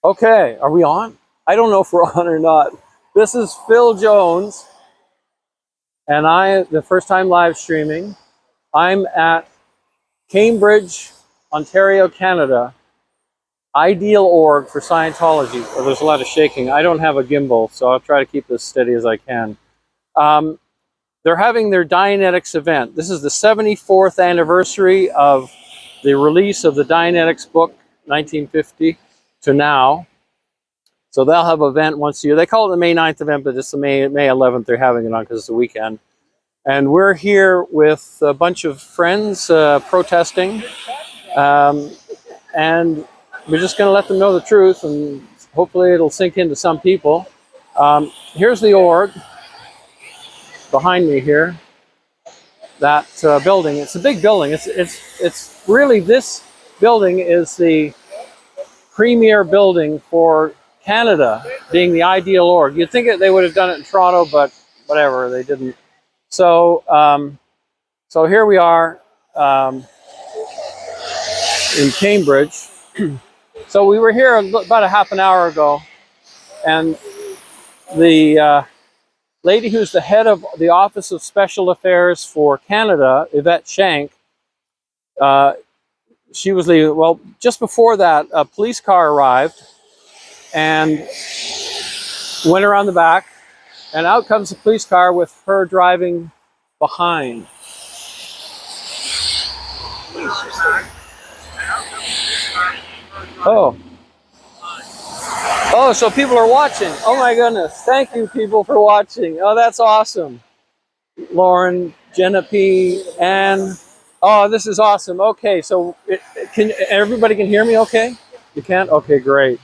Okay, are we on? I don't know if we're on or not. This is Phil Jones, and the first time live streaming. I'm at Cambridge, Ontario, Canada, ideal org for Scientology. Well, there's a lot of shaking. I don't have a gimbal, so I'll try to keep this steady as I can. They're having their Dianetics event. This is the 74th anniversary of the release of the Dianetics book, 1950 to now. So they'll have an event once a year. They call it the May 9th event, but it's the May 11th they're having it on because it's a weekend. And we're here with a bunch of friends protesting. And we're just going to let them know the truth, and hopefully it'll sink into some people. Here's the org behind me here. That building. It's a big building. It's really, this building is the premier building for Canada, being the ideal org. You'd think they would have done it in Toronto, but whatever, they didn't. So, so here we are in Cambridge. So we were here about a half an hour ago, and the lady who's the head of the Office of Special Affairs for Canada, Yvette Shank, she was leaving. Well, just before that, a police car arrived and went around the back, and out comes the police car with her driving behind. Oh. Oh, so people are watching. Oh my goodness. Thank you, people, for watching. Oh, that's awesome. Lauren, Jenna P, Ann. Oh, this is awesome. Okay, so everybody can hear me okay? You can? Okay, great.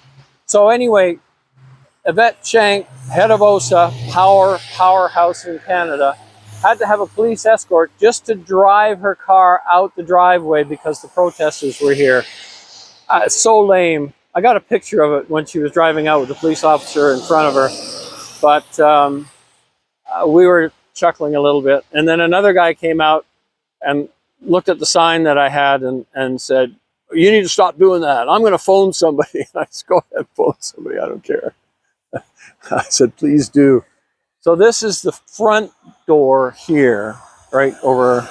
So anyway, Yvette Shank, head of OSA, powerhouse in Canada, had to have a police escort just to drive her car out the driveway because the protesters were here. It's so lame. I got a picture of it when she was driving out with the police officer in front of her, but we were chuckling a little bit. And then another guy came out and looked at the sign that I had and said, "You need to stop doing that. I'm going to phone somebody." I said, "Go ahead, phone somebody. I don't care." I said, "Please do." So this is the front door here, right over.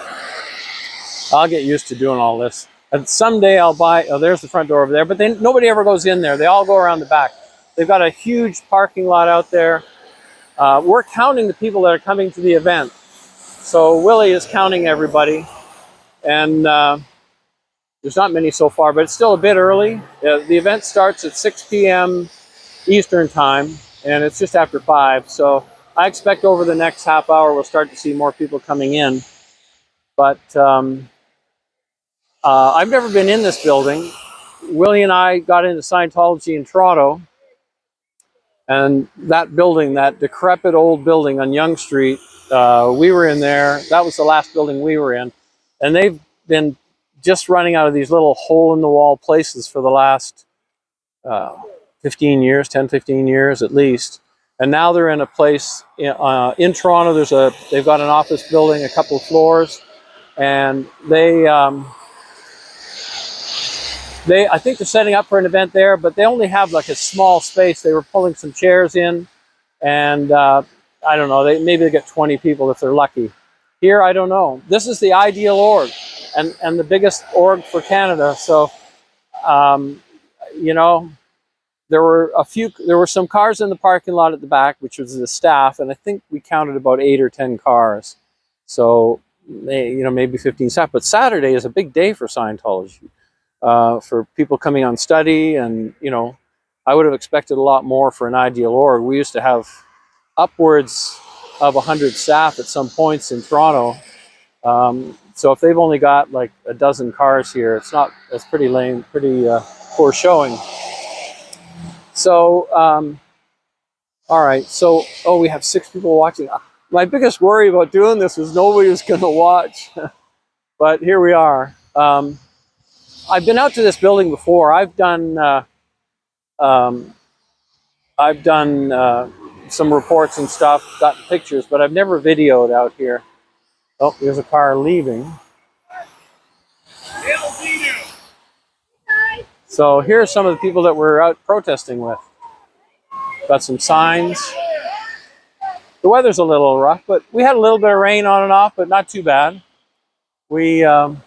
I'll get used to doing all this. And someday I'll buy, oh, there's the front door over there, but then nobody ever goes in there. They all go around the back. They've got a huge parking lot out there. We're counting the people that are coming to the event. So Willie is counting everybody. And there's not many so far, but it's still a bit early. The event starts at 6 p.m. Eastern time, and it's just after 5. So I expect over the next half hour, we'll start to see more people coming in. But I've never been in this building. Willie and I got into Scientology in Toronto, and that building, that decrepit old building on Yonge Street, we were in there. That was the last building we were in. And they've been just running out of these little hole-in-the-wall places for the last 15 years, 10, 15 years at least. And now they're in a place in Toronto. They've got an office building, a couple of floors, and I think they're setting up for an event there, but they only have like a small space. They were pulling some chairs in, and I don't know, maybe they get 20 people if they're lucky. Here, I don't know. This is the ideal org, and the biggest org for Canada. So, you know, there were some cars in the parking lot at the back, which was the staff, and I think we counted about 8 or 10 cars. So, maybe 15 staff. But Saturday is a big day for Scientology. For people coming on study, and I would have expected a lot more for an ideal org. We used to have upwards of 100 staff at some points in Toronto. So if they've only got like a dozen cars here, it's pretty lame, pretty poor showing. So all right, so we have 6 people watching. My biggest worry about doing this was nobody was going to watch, but here we are. I've been out to this building before. I've done some reports and stuff, gotten pictures, but I've never videoed out here. Oh, there's a car leaving. So here are some of the people that we're out protesting with. Got some signs. The weather's a little rough, but we had a little bit of rain on and off, but not too bad. And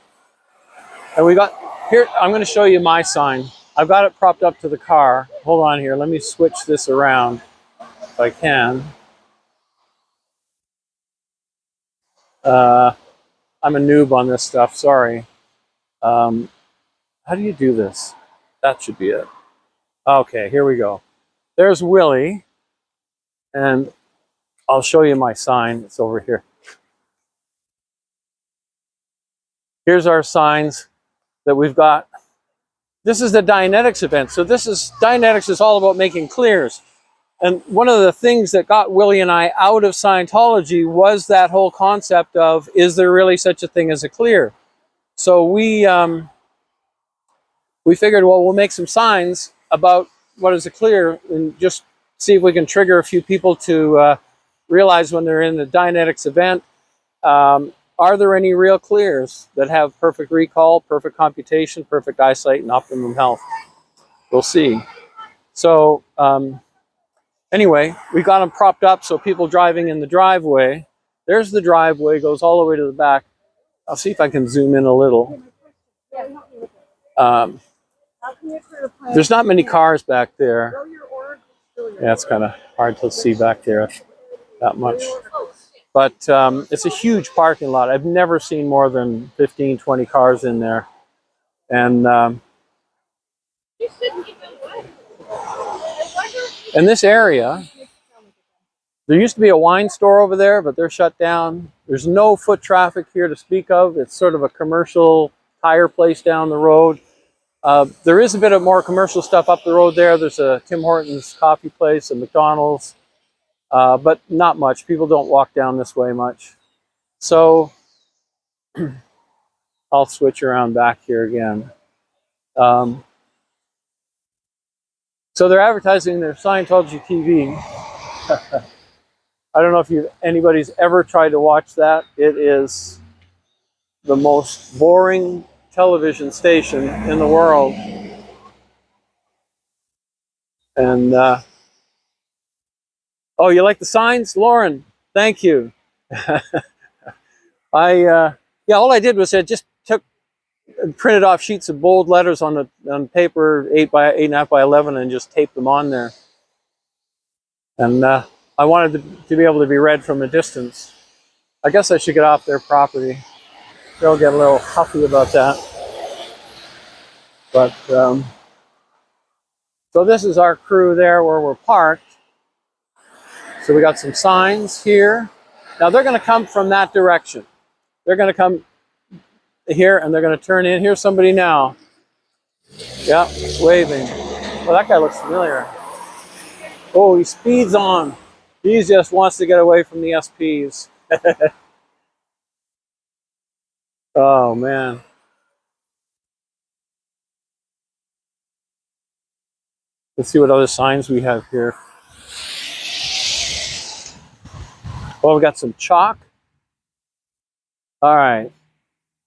we got here. I'm going to show you my sign. I've got it propped up to the car. Hold on here. Let me switch this around if I can. I'm a noob on this stuff. Sorry. How do you do this? That should be it. Okay, here we go. There's Willie, and I'll show you my sign. It's over here. Here's our signs that we've got. This is the Dianetics event. So Dianetics is all about making clears. And one of the things that got Willie and I out of Scientology was that whole concept of, is there really such a thing as a clear? So we figured, well, we'll make some signs about what is a clear and just see if we can trigger a few people to realize when they're in the Dianetics event, are there any real clears that have perfect recall, perfect computation, perfect eyesight, and optimum health? We'll see. So anyway, we got them propped up so people driving in the driveway. There's the driveway, goes all the way to the back. I'll see if I can zoom in a little. There's not many cars back there. Yeah, it's kind of hard to see back there that much. But it's a huge parking lot. I've never seen more than 15, 20 cars in there. And in this area, there used to be a wine store over there, but they're shut down. There's no foot traffic here to speak of. It's sort of a commercial tire place down the road. There is a bit of more commercial stuff up the road there. There's a Tim Hortons coffee place, a McDonald's, but not much. People don't walk down this way much. So I'll switch around back here again. So they're advertising their Scientology TV. I don't know if anybody's ever tried to watch that. It is the most boring television station in the world. And oh, you like the signs, Lauren? Thank you. Yeah, all I did was I just printed off sheets of bold letters on paper, 8.5 by 11, and just taped them on there. And I wanted to be able to be read from a distance. I guess I should get off their property. They'll get a little huffy about that. But so this is our crew there where we're parked. So we got some signs here. Now they're going to come from that direction. They're going to come here and they're going to turn in. Here's somebody now. Yeah, waving. Well, that guy looks familiar. Oh, he speeds on. He just wants to get away from the SPs. Oh, man. Let's see what other signs we have here. Well, we've got some chalk. All right.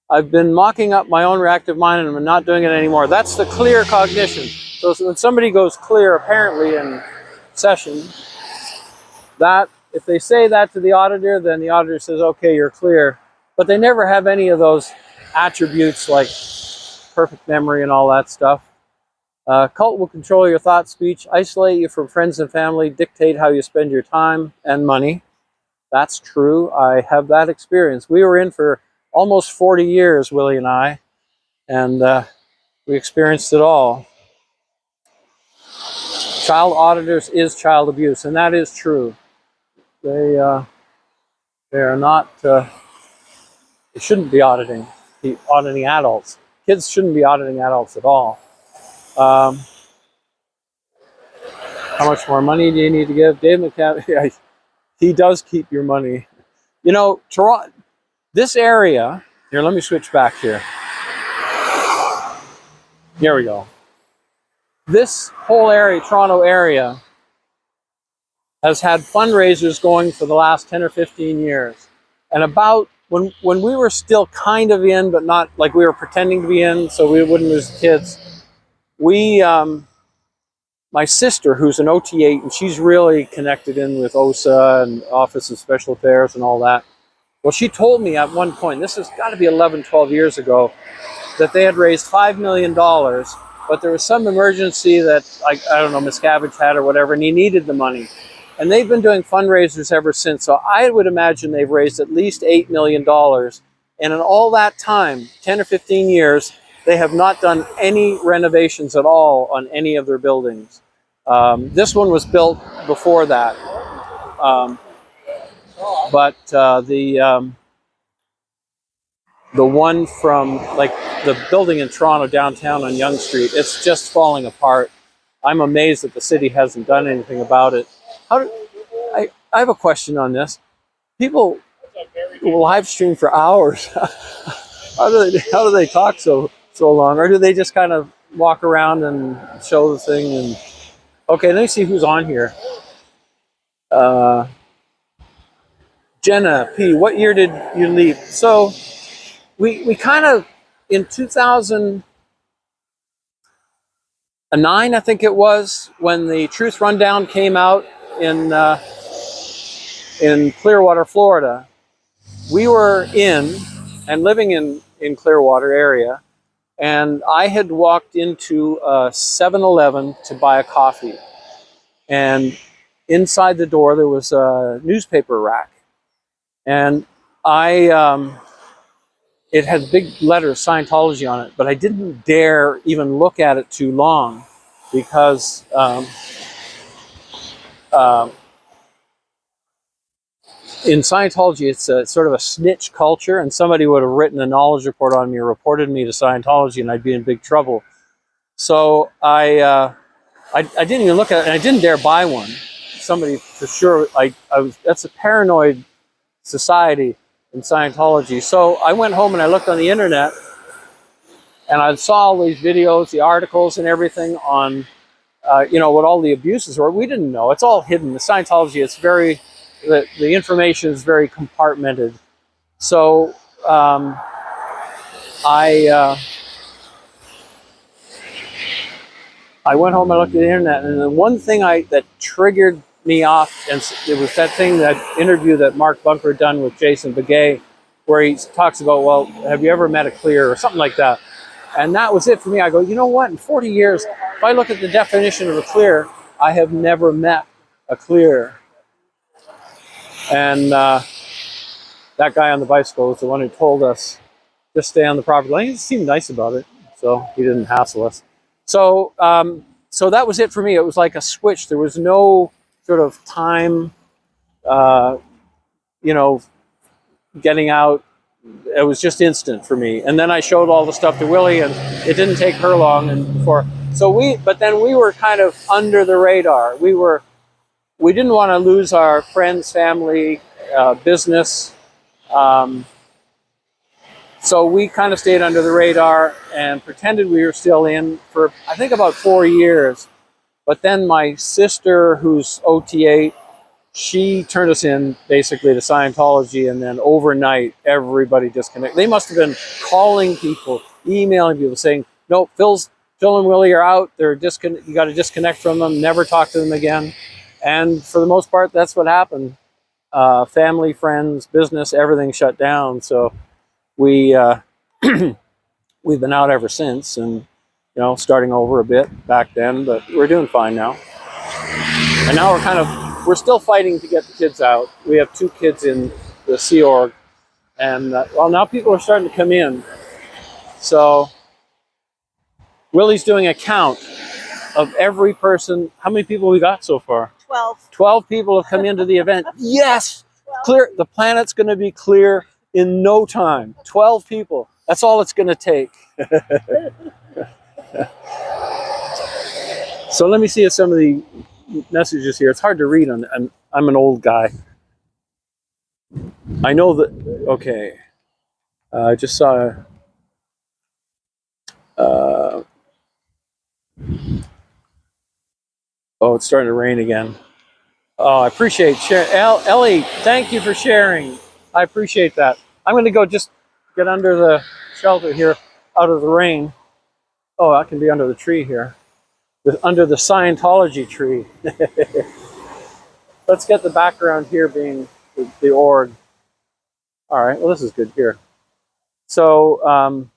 I've been mocking up my own reactive mind and I'm not doing it anymore. That's the clear cognition. So when somebody goes clear, apparently in session, that if they say that to the auditor, then the auditor says, okay, you're clear. But they never have any of those attributes like perfect memory and all that stuff. Cult will control your thought, speech, isolate you from friends and family, dictate how you spend your time and money. That's true. I have that experience. We were in for almost 40 years, Willie and I, and we experienced it all. Child auditors is child abuse, and that is true. They are not, they shouldn't be auditing adults. Kids shouldn't be auditing adults at all. How much more money do you need to give? Dave McCabe, he does keep your money. You know, Toronto, this area, here, let me switch back here. Here we go. This whole area, Toronto area, has had fundraisers going for the last 10 or 15 years. And about when we were still kind of in, but not like we were pretending to be in, so we wouldn't lose kids, we, my sister, who's an OT8, and she's really connected in with OSA and Office of Special Affairs and all that. Well, she told me at one point, this has got to be 11, 12 years ago, that they had raised $5 million, but there was some emergency that, I don't know, Miscavige had or whatever, and he needed the money. And they've been doing fundraisers ever since. So I would imagine they've raised at least $8 million. And in all that time, 10 or 15 years, they have not done any renovations at all on any of their buildings. This one was built before that. But the one from, like, the building in Toronto downtown on Yonge Street, it's just falling apart. I'm amazed that the city hasn't done anything about it. I have a question on this. People will live stream for hours. How do they talk so long? Or do they just kind of walk around and show the thing? And okay, let me see who's on here. Jenna P, what year did you leave? So we kind of, in 2009, I think it was, when the Truth Rundown came out in Clearwater, Florida. We were living in Clearwater area, and I had walked into a 7-Eleven to buy a coffee. And inside the door, there was a newspaper rack. And it had big letters, Scientology, on it, but I didn't dare even look at it too long because in Scientology, it's a sort of a snitch culture, and somebody would have written a knowledge report on me or reported me to Scientology, and I'd be in big trouble. So I didn't even look at it, and I didn't dare buy one. Somebody, for sure, that's a paranoid society in Scientology. So I went home and I looked on the internet, and I saw all these videos, the articles and everything on, what all the abuses were. We didn't know. It's all hidden. The Scientology, it's very, the information is very compartmented. So I went home, I looked at the internet, and the one thing that triggered me off, and it was that thing, that interview that Mark Bunker done with Jason Begay, where he talks about, well, have you ever met a clear, or something like that. And that was it for me. I go, you know what, in 40 years, if I look at the definition of a clear, I have never met a clear. And that guy on the bicycle was the one who told us, just stay on the property line. He seemed nice about it, so he didn't hassle us. So so that was it for me. It was like a switch. There was no sort of time, getting out. It was just instant for me. And then I showed all the stuff to Willie, and it didn't take her long. And before, but then we were kind of under the radar. We didn't want to lose our friends, family, business. So we kind of stayed under the radar and pretended we were still in for, I think, about 4 years. But then my sister, who's OT8, she turned us in basically to Scientology, and then overnight everybody disconnected. They must have been calling people, emailing people, saying, "No, Phil and Willie are out. You got to disconnect from them. Never talk to them again." And for the most part, that's what happened. Family, friends, business, everything shut down. So we've been out ever since, and starting over a bit back then, but we're doing fine now. And now we're still fighting to get the kids out. We have 2 kids in the Sea Org, and now people are starting to come in. So Willie's doing a count of every person. How many people we got so far? 12. 12 people have come into the event. Yes, 12. Clear. The planet's going to be clear in no time. 12 people. That's all it's going to take. So let me see if some of the messages here. It's hard to read on. I'm an old guy. I know that. Okay. I just saw. Oh, it's starting to rain again. Oh, I appreciate sharing. Ellie, thank you for sharing. I appreciate that. I'm going to go just get under the shelter here out of the rain. Oh, that can be under the tree here. Under the Scientology tree. Let's get the background here being the org. All right, well, this is good here. So,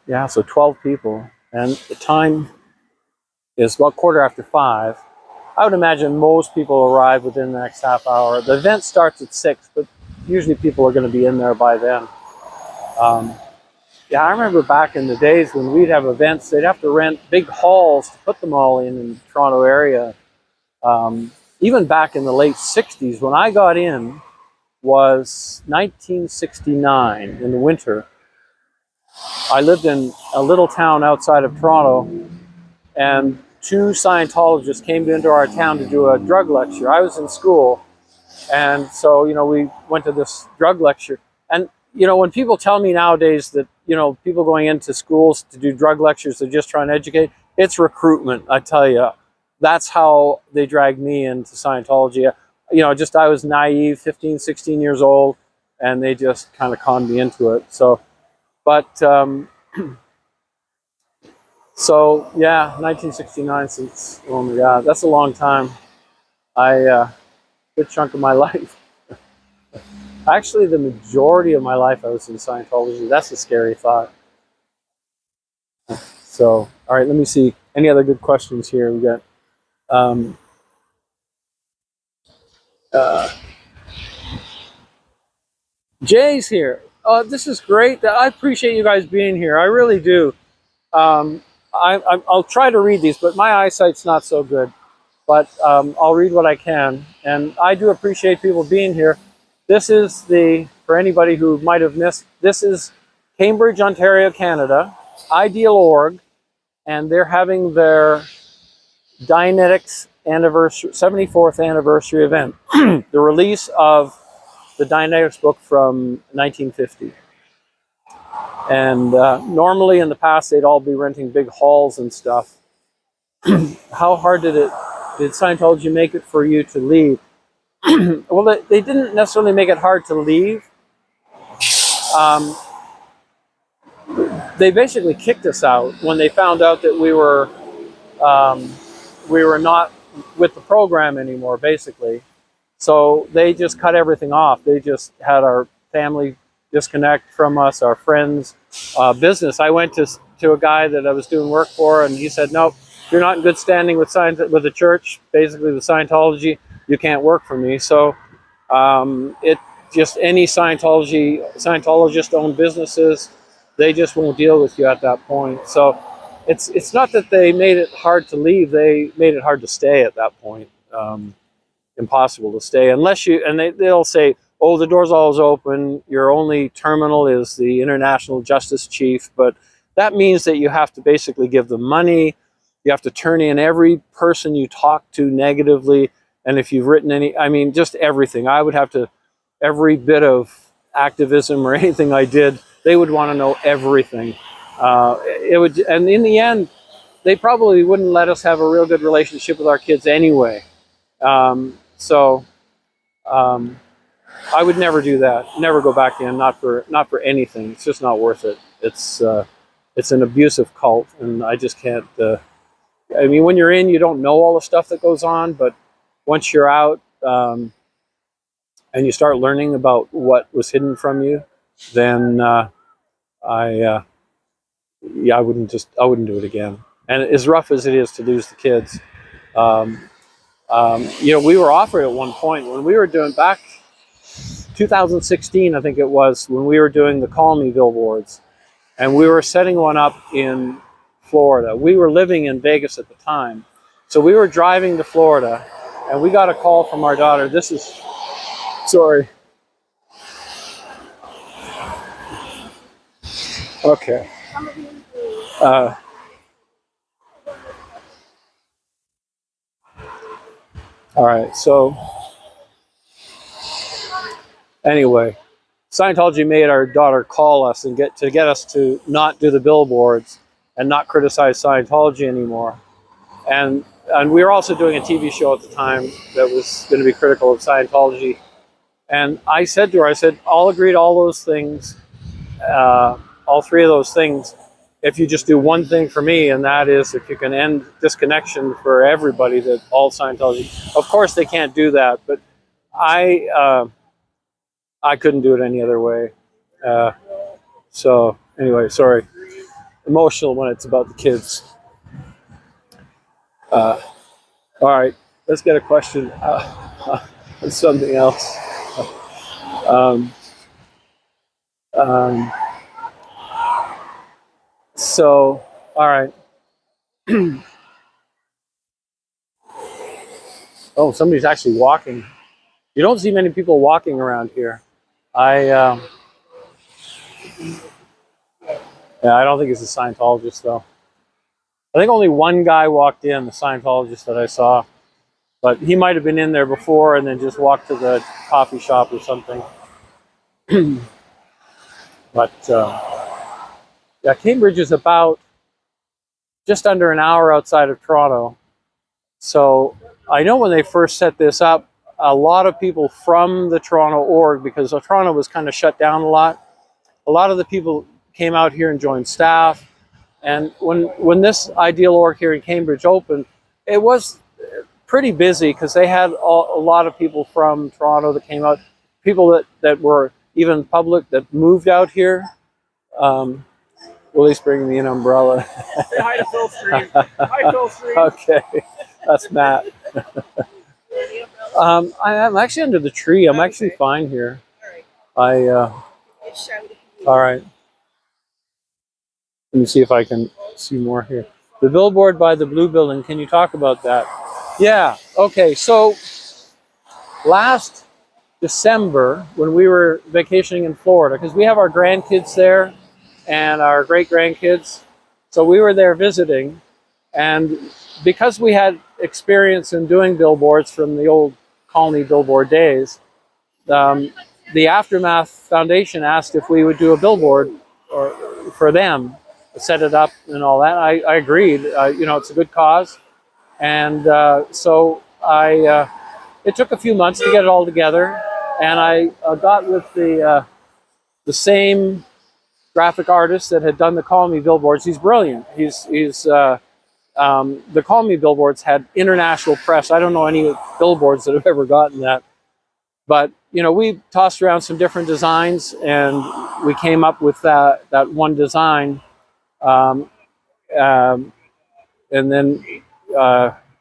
yeah, so 12 people. And the time is about 5:15. I would imagine most people arrive within the next half hour. The event starts at 6, but usually people are going to be in there by then. Yeah, I remember back in the days when we'd have events, they'd have to rent big halls to put them all in the Toronto area. Even back in the late 60s, when I got in, was 1969 in the winter. I lived in a little town outside of Toronto, and 2 Scientologists came into our town to do a drug lecture. I was in school, and so, you know, we went to this drug lecture. And, you know, when people tell me nowadays that, you know, people going into schools to do drug lectures, they're just trying to educate, it's recruitment, I tell you. That's how they dragged me into Scientology. You know, just I was naive, 15, 16 years old, and they just kind of conned me into it. So, but, so yeah, 1969 since, oh my God, that's a long time. Good chunk of my life. Actually, the majority of my life I was in Scientology. That's a scary thought. So, all right, let me see. Any other good questions here? We got, Jay's here. This is great. I appreciate you guys being here. I really do. I'll try to read these, but my eyesight's not so good. But I'll read what I can. And I do appreciate people being here. This is for anybody who might have missed, this is Cambridge, Ontario, Canada, Ideal Org, and they're having their Dianetics anniversary, 74th anniversary event. The release of the Dianetics book from 1950. And normally in the past, they'd all be renting big halls and stuff. How hard did Scientology make it for you to leave? Well, they didn't necessarily make it hard to leave. They basically kicked us out when they found out that we were not with the program anymore, basically. So they just cut everything off. They just had our family disconnect from us, our friends, business. I went to a guy that I was doing work for, and he said, "Nope, you're not in good standing with the church, basically with Scientology. You can't work for me." So it just any Scientologist-owned businesses, they just won't deal with you at that point. So it's not that they made it hard to leave; they made it hard to stay at that point. Impossible to stay unless you, and they'll say, "Oh, the door's always open. Your only terminal is the International Justice Chief," but that means that you have to basically give them money. You have to turn in every person you talk to negatively. And if you've written just everything. I would have to, every bit of activism or anything I did, they would want to know everything. And in the end, they probably wouldn't let us have a real good relationship with our kids anyway. I would never do that. Never go back in. Not for anything. It's just not worth it. It's an abusive cult, and I just can't. When you're in, you don't know all the stuff that goes on, but once you're out and you start learning about what was hidden from you, then I wouldn't do it again. And as rough as it is to lose the kids, we were offered at one point when we were doing back 2016, I think it was, when we were doing the Call Me billboards, and we were setting one up in Florida. We were living in Vegas at the time, so we were driving to Florida, and we got a call from our daughter. Sorry. Okay. All right, so anyway, Scientology made our daughter call us and get us to not do the billboards and not criticize Scientology anymore. And we were also doing a TV show at the time that was going to be critical of Scientology. And I said to her, I'll agree to all those things. I'll all three of those things if you just do one thing for me, and that is if you can end disconnection for everybody, that all Scientology. Of course, they can't do that, but I couldn't do it any other way. So anyway, sorry, emotional when it's about the kids. All right, let's get a question on something else. So, all right. Oh, somebody's actually walking. You don't see many people walking around here. Yeah, I don't think it's a Scientologist though. I think only one guy walked in, the Scientologist that I saw, but he might have been in there before and then just walked to the coffee shop or something. But yeah, Cambridge is about just under an hour outside of Toronto. So I know when they first set this up, a lot of people from the Toronto org, because Toronto was kind of shut down a lot of the people came out here and joined staff. And when this ideal org here in Cambridge opened, it was pretty busy because they had a lot of people from Toronto that came out, people that were even public that moved out here. Willie's bringing me an umbrella. Say hi to Phil Stream. Hi, Phil Stream. Okay, that's Matt. I'm actually under the tree. I'm actually fine here. All right. Let me see if I can see more here. The billboard by the blue building. Can you talk about that? Yeah. Okay. So last December, when we were vacationing in Florida, because we have our grandkids there and our great-grandkids, so we were there visiting, and because we had experience in doing billboards from the old colony billboard days, the Aftermath Foundation asked if we would do a billboard for them, set it up and all that. I agreed. You know, it's a good cause, and so it took a few months to get it all together, and I got with the same graphic artist that had done the Call Me billboards. He's brilliant. The Call Me billboards had international press. I don't know any billboards that have ever gotten that. But, you know, we tossed around some different designs, and we came up with that one design. And then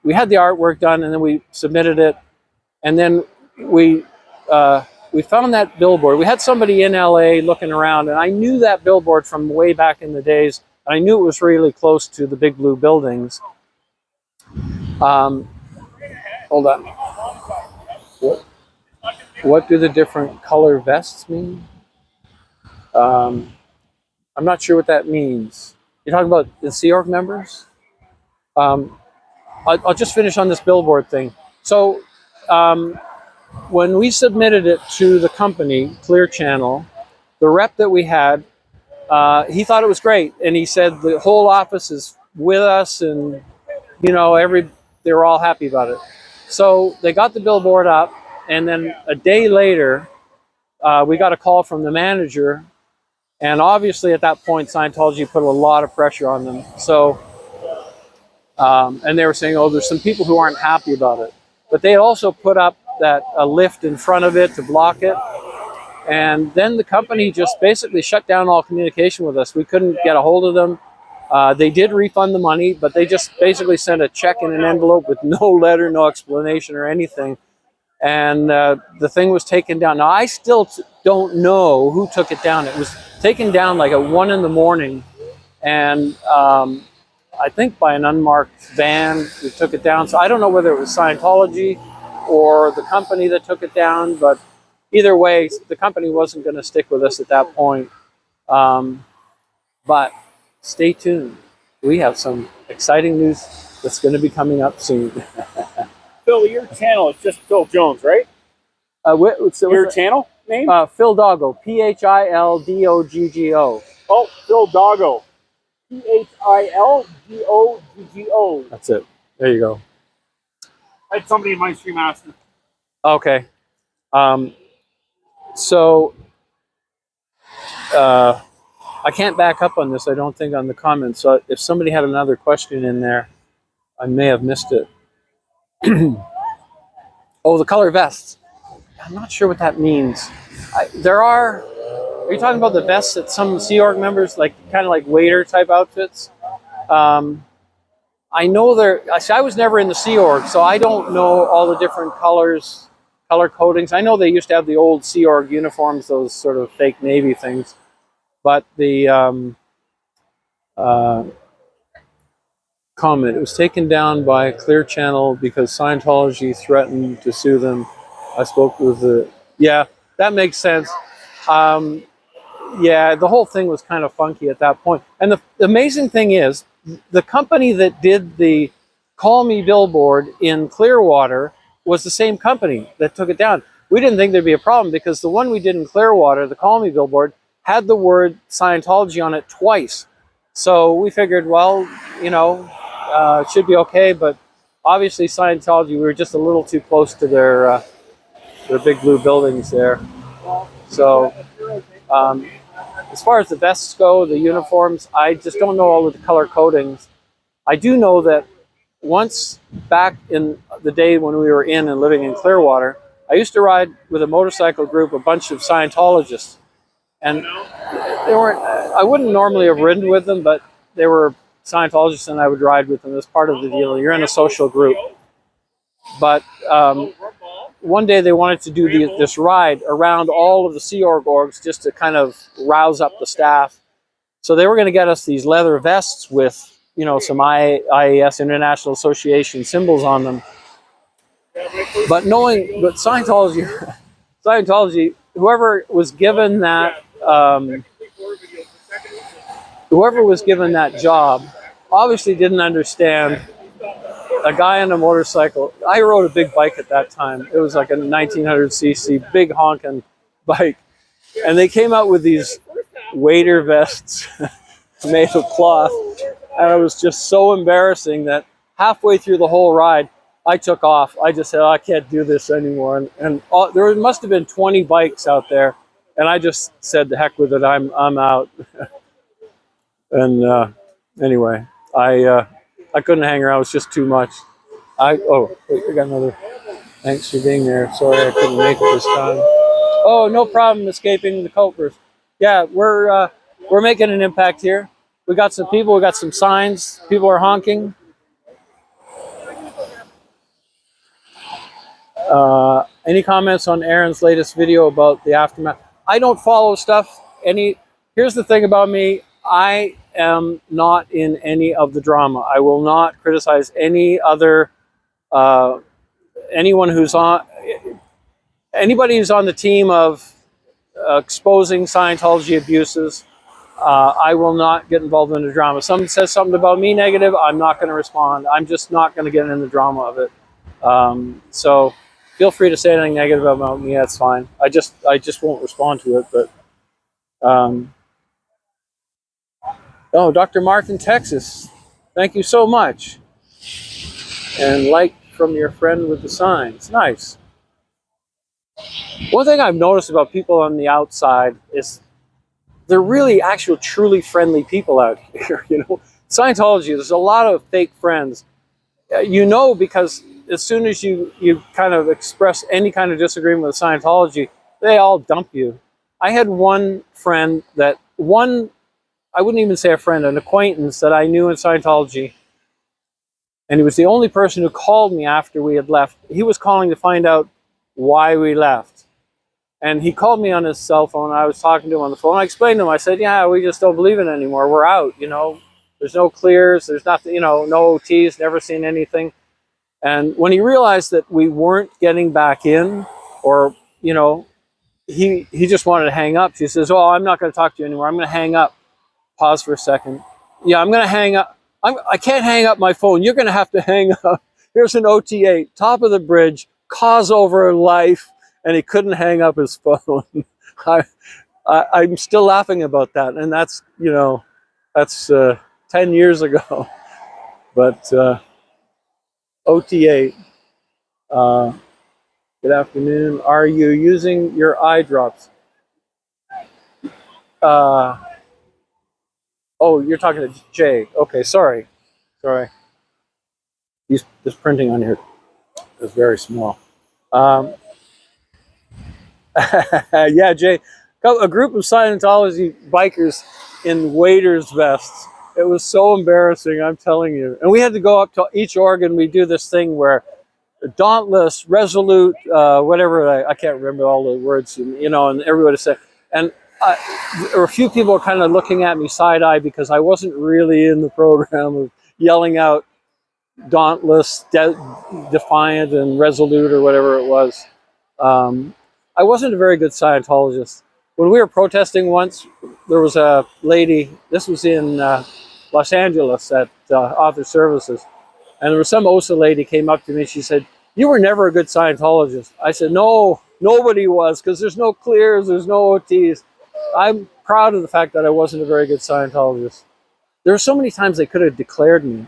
we had the artwork done, and then we submitted it. And then we found that billboard. We had somebody in LA looking around, and I knew that billboard from way back in the days. And I knew it was really close to the big blue buildings. Hold on. What do the different color vests mean? I'm not sure what that means. You're talking about the Sea Org members? I'll just finish on this billboard thing. So when we submitted it to the company, Clear Channel, the rep that we had, he thought it was great. And he said the whole office is with us, and, you know, they were all happy about it. So they got the billboard up, and then a day later, we got a call from the manager. And obviously at that point, Scientology put a lot of pressure on them. So, and they were saying, oh, there's some people who aren't happy about it. But they also put up a lift in front of it to block it. And then the company just basically shut down all communication with us. We couldn't get a hold of them. They did refund the money, but they just basically sent a check in an envelope with no letter, no explanation or anything. And the thing was taken down. Now, I still don't know who took it down. It was taken down like at 1 in the morning. And I think by an unmarked van, we took it down. So I don't know whether it was Scientology or the company that took it down, but either way, the company wasn't going to stick with us at that point. But stay tuned. We have some exciting news that's going to be coming up soon. Phil, your channel is just Phil Jones, right? Your channel name? Phil Doggo. Phildoggo. Oh, Phil Doggo. Phildoggo. That's it. There you go. I had somebody in my stream ask me. Okay. So I I can't back up on this, I don't think, on the comments. So if somebody had another question in there, I may have missed it. Oh, the color vests. I'm not sure what that means. Are you talking about the vests that some Sea Org members, like kind of like waiter type outfits? I know I was never in the Sea Org, so I don't know all the different colors, color codings. I know they used to have the old Sea Org uniforms, those sort of fake Navy things. But the comment, it was taken down by Clear Channel because Scientology threatened to sue them. I spoke with yeah, that makes sense. Yeah, the whole thing was kind of funky at that point. And the amazing thing is, the company that did the Call Me billboard in Clearwater was the same company that took it down. We didn't think there'd be a problem because the one we did in Clearwater, the Call Me billboard, had the word Scientology on it twice. So we figured, well, you know, it should be okay, but obviously Scientology, we were just a little too close to their big blue buildings there. So as far as the vests go, the uniforms, I just don't know all of the color codings. I do know that once back in the day when we were in and living in Clearwater, I used to ride with a motorcycle group, a bunch of Scientologists. And they weren't, I wouldn't normally have ridden with them, but they were Scientologists and I would ride with them as part of the deal. You're in a social group. But one day they wanted to do this ride around all of the Sea Org orgs just to kind of rouse up the staff. So they were going to get us these leather vests with, you know, some IAS, International Association symbols on them. But Scientology, whoever was given that job obviously didn't understand a guy on a motorcycle. I rode a big bike at that time. It was like a 1900cc big honking bike. And they came out with these waiter vests made of cloth. And it was just so embarrassing that halfway through the whole ride, I took off. I just said, oh, I can't do this anymore. And there must have been 20 bikes out there. And I just said, the heck with it, I'm out. And anyway, I couldn't hang around. It was just too much. Oh, wait, we got another. Thanks for being there. Sorry I couldn't make it this time. Oh, no problem escaping the culprits. Yeah, we're making an impact here. We got some people. We got some signs. People are honking. Any comments on Aaron's latest video about the aftermath? I don't follow stuff. Here's the thing about me. I am not in any of the drama. I will not criticize any other, anybody who's on the team of exposing Scientology abuses. I will not get involved in the drama. Someone says something about me negative, I'm not going to respond. I'm just not going to get in the drama of it. So feel free to say anything negative about me. That's fine. I just won't respond to it. But oh, Dr. Martin, Texas, thank you so much. And like from your friend with the signs. Nice. One thing I've noticed about people on the outside is they're really truly friendly people out here. You know, Scientology, there's a lot of fake friends. You know, because as soon as you kind of express any kind of disagreement with Scientology, they all dump you. I had one friend I wouldn't even say a friend, an acquaintance that I knew in Scientology. And he was the only person who called me after we had left. He was calling to find out why we left. And he called me on his cell phone. I was talking to him on the phone. I explained to him, I said, yeah, we just don't believe it anymore. We're out, you know. There's no clears. There's nothing, you know, no OTs, never seen anything. And when he realized that we weren't getting back in, or, you know, he just wanted to hang up. He says, oh, I'm not going to talk to you anymore. I'm going to hang up. Pause for a second. Yeah, I'm going to hang up. I can't hang up my phone. You're going to have to hang up. Here's an OT8, top of the bridge, cause over life, and he couldn't hang up his phone. I'm still laughing about that, and that's, you know, that's 10 years ago. But OT8, good afternoon. Are you using your eye drops? Oh, you're talking to Jay. Okay, sorry. Sorry. This printing on here is very small. Yeah, Jay. A group of Scientology bikers in waders vests. It was so embarrassing, I'm telling you. And we had to go up to each organ. We do this thing where dauntless, resolute, whatever, I can't remember all the words, you know, and everybody said, and there were a few people kind of looking at me side-eye because I wasn't really in the program of yelling out dauntless, defiant, and resolute, or whatever it was. I wasn't a very good Scientologist. When we were protesting once, there was a lady, this was in Los Angeles at Author Services, and there was some OSA lady came up to me, she said, "You were never a good Scientologist." I said, "No, nobody was, because there's no clears, there's no OTs." I'm proud of the fact that I wasn't a very good Scientologist. There were so many times they could have declared me.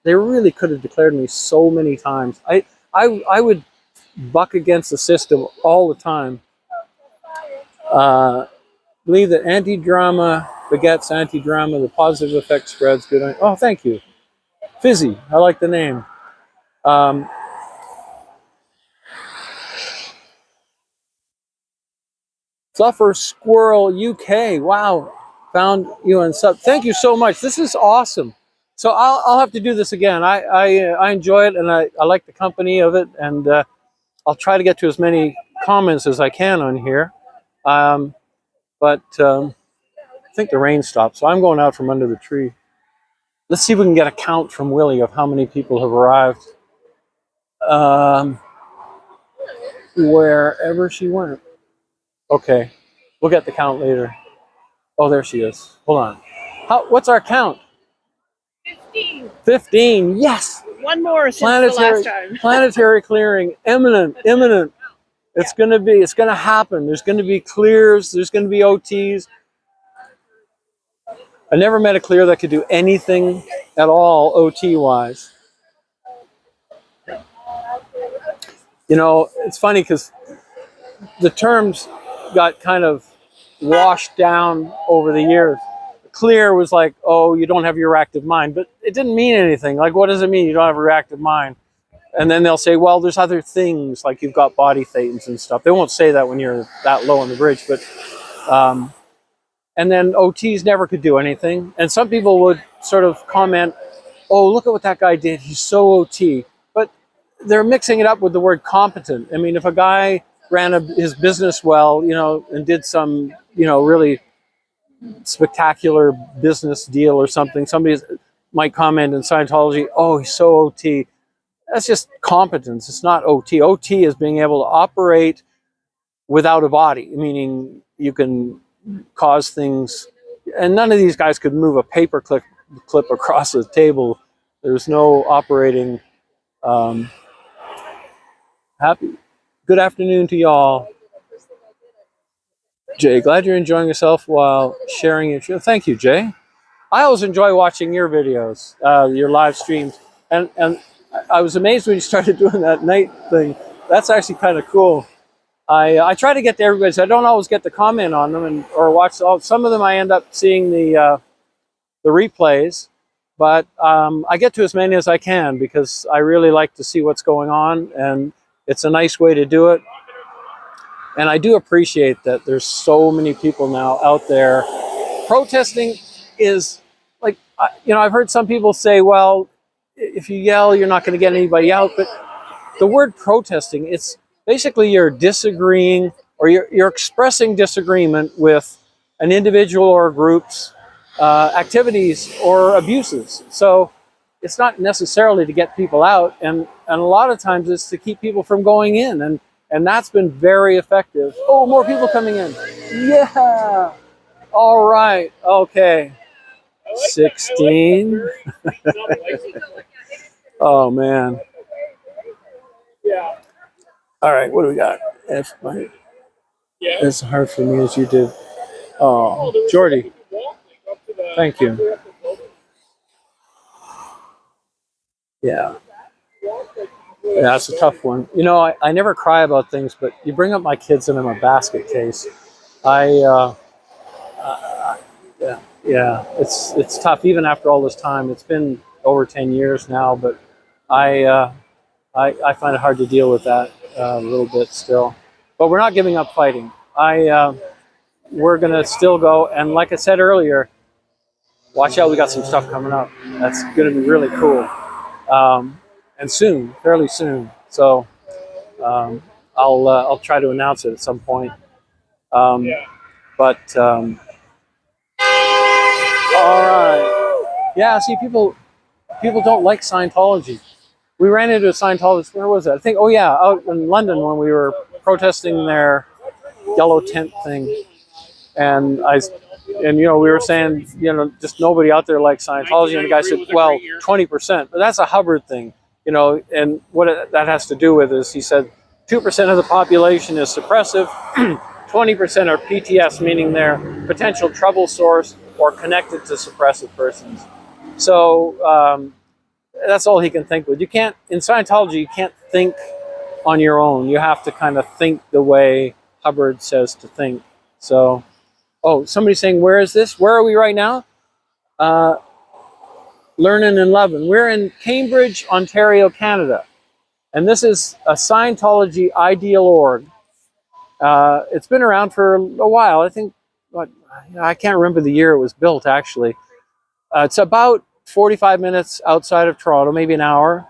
They really could have declared me so many times. I would buck against the system all the time. Believe that anti-drama begets anti-drama, the positive effect spreads good. Oh, thank you. Fizzy, I like the name. Fluffer Squirrel UK, wow, found you on sub. Thank you so much. This is awesome. So I'll have to do this again. I enjoy it, and I like the company of it, and I'll try to get to as many comments as I can on here. But I think the rain stopped, so I'm going out from under the tree. Let's see if we can get a count from Willie of how many people have arrived. Wherever she went. Okay, we'll get the count later. Oh, there she is. Hold on. What's our count? 15. 15, yes! One more since the last time. Planetary clearing, imminent. It's gonna happen. There's gonna be clears, there's gonna be OTs. I never met a clear that could do anything at all OT-wise. You know, it's funny because the terms got kind of washed down over the years. Clear was like, oh, you don't have your active mind, but it didn't mean anything. Like, what does it mean you don't have a reactive mind? And then they'll say, well, there's other things, like you've got body thetans and stuff. They won't say that when you're that low on the bridge, but and then OTs never could do anything. And some people would sort of comment, oh, look at what that guy did. He's so OT. But they're mixing it up with the word competent. I mean, if a guy ran his business well, you know, and did some, you know, really spectacular business deal or something, somebody might comment in Scientology, oh, he's so OT. That's just competence. It's not OT. OT is being able to operate without a body, meaning you can cause things, and none of these guys could move a paper clip across the table. There's no operating. Good afternoon to y'all. Jay, glad you're enjoying yourself while sharing your show. Thank you, Jay. I always enjoy watching your videos, your live streams, and I was amazed when you started doing that night thing. That's actually kind of cool. I try to get to everybody, so I don't always get to comment on them or watch. Some of them I end up seeing the replays, but I get to as many as I can because I really like to see what's going on, and it's a nice way to do it. And I do appreciate that there's so many people now out there. Protesting is like, you know, I've heard some people say, well, if you yell, you're not going to get anybody out. But the word protesting, it's basically you're disagreeing or you're expressing disagreement with an individual or a group's activities or abuses. So it's not necessarily to get people out, and a lot of times it's to keep people from going in, and that's been very effective. Oh, more people coming in. Yeah. All right. Okay. 16. Oh man. Yeah. All right, what do we got? It's hard for me as you did. Oh, Jordy. Thank you. Yeah. Yeah, it's a tough one. You know, I never cry about things, but you bring up my kids and I'm a basket case. Yeah. yeah, it's tough even after all this time. It's been over 10 years now, but I find it hard to deal with that a little bit still. But we're not giving up fighting. We're gonna still go, and like I said earlier, watch out, we got some stuff coming up. That's gonna be really cool. And soon, fairly soon. So I'll try to announce it at some point. But all right, yeah. See, people don't like Scientology. We ran into a Scientologist. Where was it? I think. Oh yeah, out in London when we were protesting their yellow tent thing, and we were saying, just nobody out there likes Scientology, and the guy said, well, 20%, but that's a Hubbard thing, and what that has to do with is, he said, 2% of the population is suppressive, 20% are PTS, meaning they're potential trouble source or connected to suppressive persons. So that's all he can think with. You can't, in Scientology, you can't think on your own. You have to kind of think the way Hubbard says to think. So, oh, somebody's saying, where is this? Where are we right now? Learning and Loving. We're in Cambridge, Ontario, Canada. And this is a Scientology ideal org. It's been around for a while. I think, I can't remember the year it was built, actually. It's about 45 minutes outside of Toronto, maybe an hour.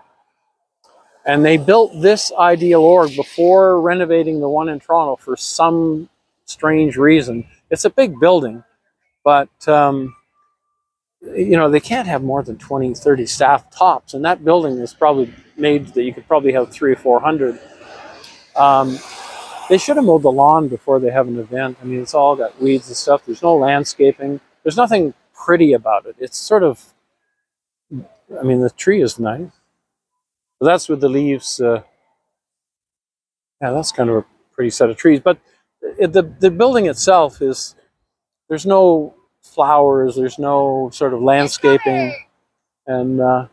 And they built this ideal org before renovating the one in Toronto for some strange reason. It's a big building, but they can't have more than 20, 30 staff tops, and that building is probably made that you could probably have 300 or 400. They should have mowed the lawn before they have an event. I mean, it's all got weeds and stuff. There's no landscaping. There's nothing pretty about it. It's sort of, I mean, the tree is nice. But that's with the leaves. Yeah, that's kind of a pretty set of trees. But the building itself is, there's no flowers, there's no sort of landscaping. And, oh,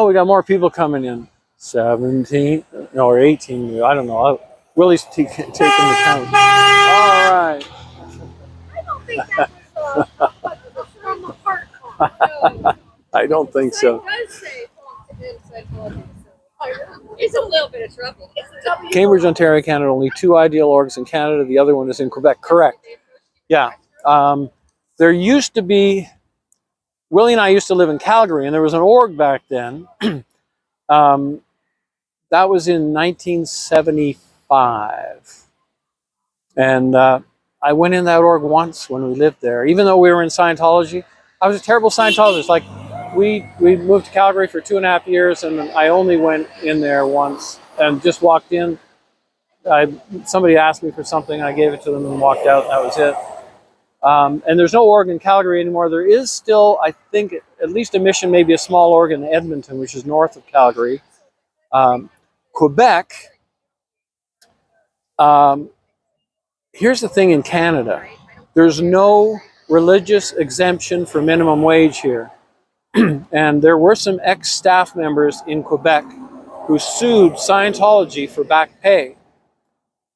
we got more people coming in. 17, no, or 18, I don't know. Willie's taking the count. All right. I don't think that was from the heart. No. I don't think so. It does say Scientology. It's a little bit of trouble. Cambridge, Ontario, Canada. Only 2 ideal orgs in Canada. The other one is in Quebec. Correct. Yeah. There used to be, Willie and I used to live in Calgary, and there was an org back then. That was in 1975. And I went in that org once when we lived there. Even though we were in Scientology, I was a terrible Scientologist. Like, we moved to Calgary for 2.5 years, and I only went in there once and just walked in. Somebody asked me for something, I gave it to them and walked out, and that was it. And there's no org in Calgary anymore. There is still, I think, at least a mission, maybe a small org in Edmonton, which is north of Calgary. Quebec, here's the thing in Canada. There's no religious exemption for minimum wage here. And there were some ex-staff members in Quebec who sued Scientology for back pay.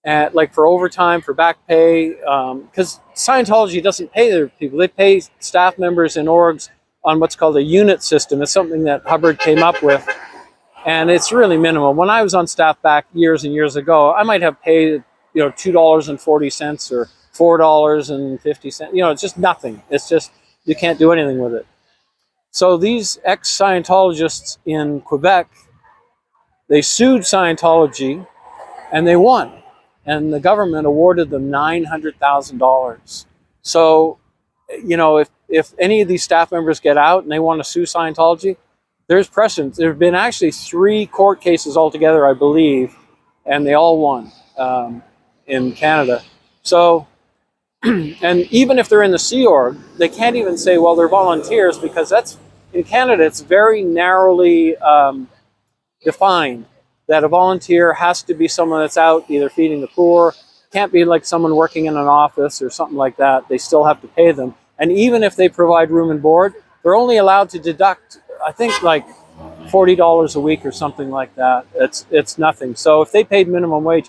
Like for overtime, for back pay, because Scientology doesn't pay their people. They pay staff members in orgs on what's called a unit system. It's something that Hubbard came up with, and it's really minimal. When I was on staff back years and years ago, I might have paid $2.40 or $4.50. It's just nothing. It's just, you can't do anything with it. So these ex-Scientologists in Quebec, they sued Scientology, and they won. And the government awarded them $900,000. So, if any of these staff members get out and they want to sue Scientology, there's precedent. There have been actually 3 court cases altogether, I believe, and they all won in Canada. So, and even if they're in the Sea Org, they can't even say, well, they're volunteers, because that's, in Canada, it's very narrowly defined. That a volunteer has to be someone that's out either feeding the poor, can't be like someone working in an office or something like that. They still have to pay them. And even if they provide room and board, they're only allowed to deduct, I think, like $40 a week or something like that. It's nothing. So if they paid minimum wage,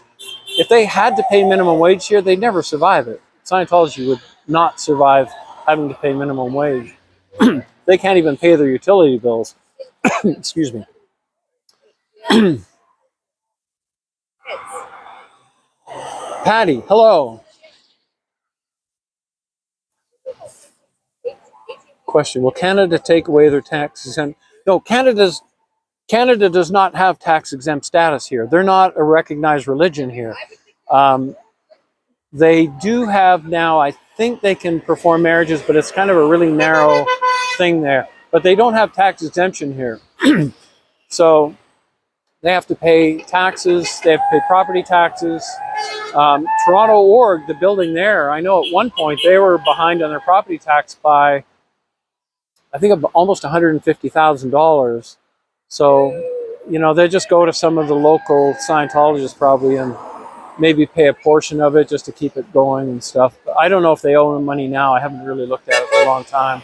if they had to pay minimum wage here, they'd never survive it. Scientology would not survive. having to pay minimum wage. They can't even pay their utility bills. Excuse me. Patty, hello. Question: will Canada take away their tax exempt? No, Canada does not have tax exempt status here. They're not a recognized religion here. They do have now, I think they can perform marriages, but it's kind of a really narrow thing there. But they don't have tax exemption here. So they have to pay taxes, they have to pay property taxes. Toronto Org, the building there, I know at one point they were behind on their property tax by, I think, almost $150,000. So, you know, they just go to some of the local Scientologists probably and maybe pay a portion of it just to keep it going and stuff. But I don't know if they owe them money now. I haven't really looked at it for a long time.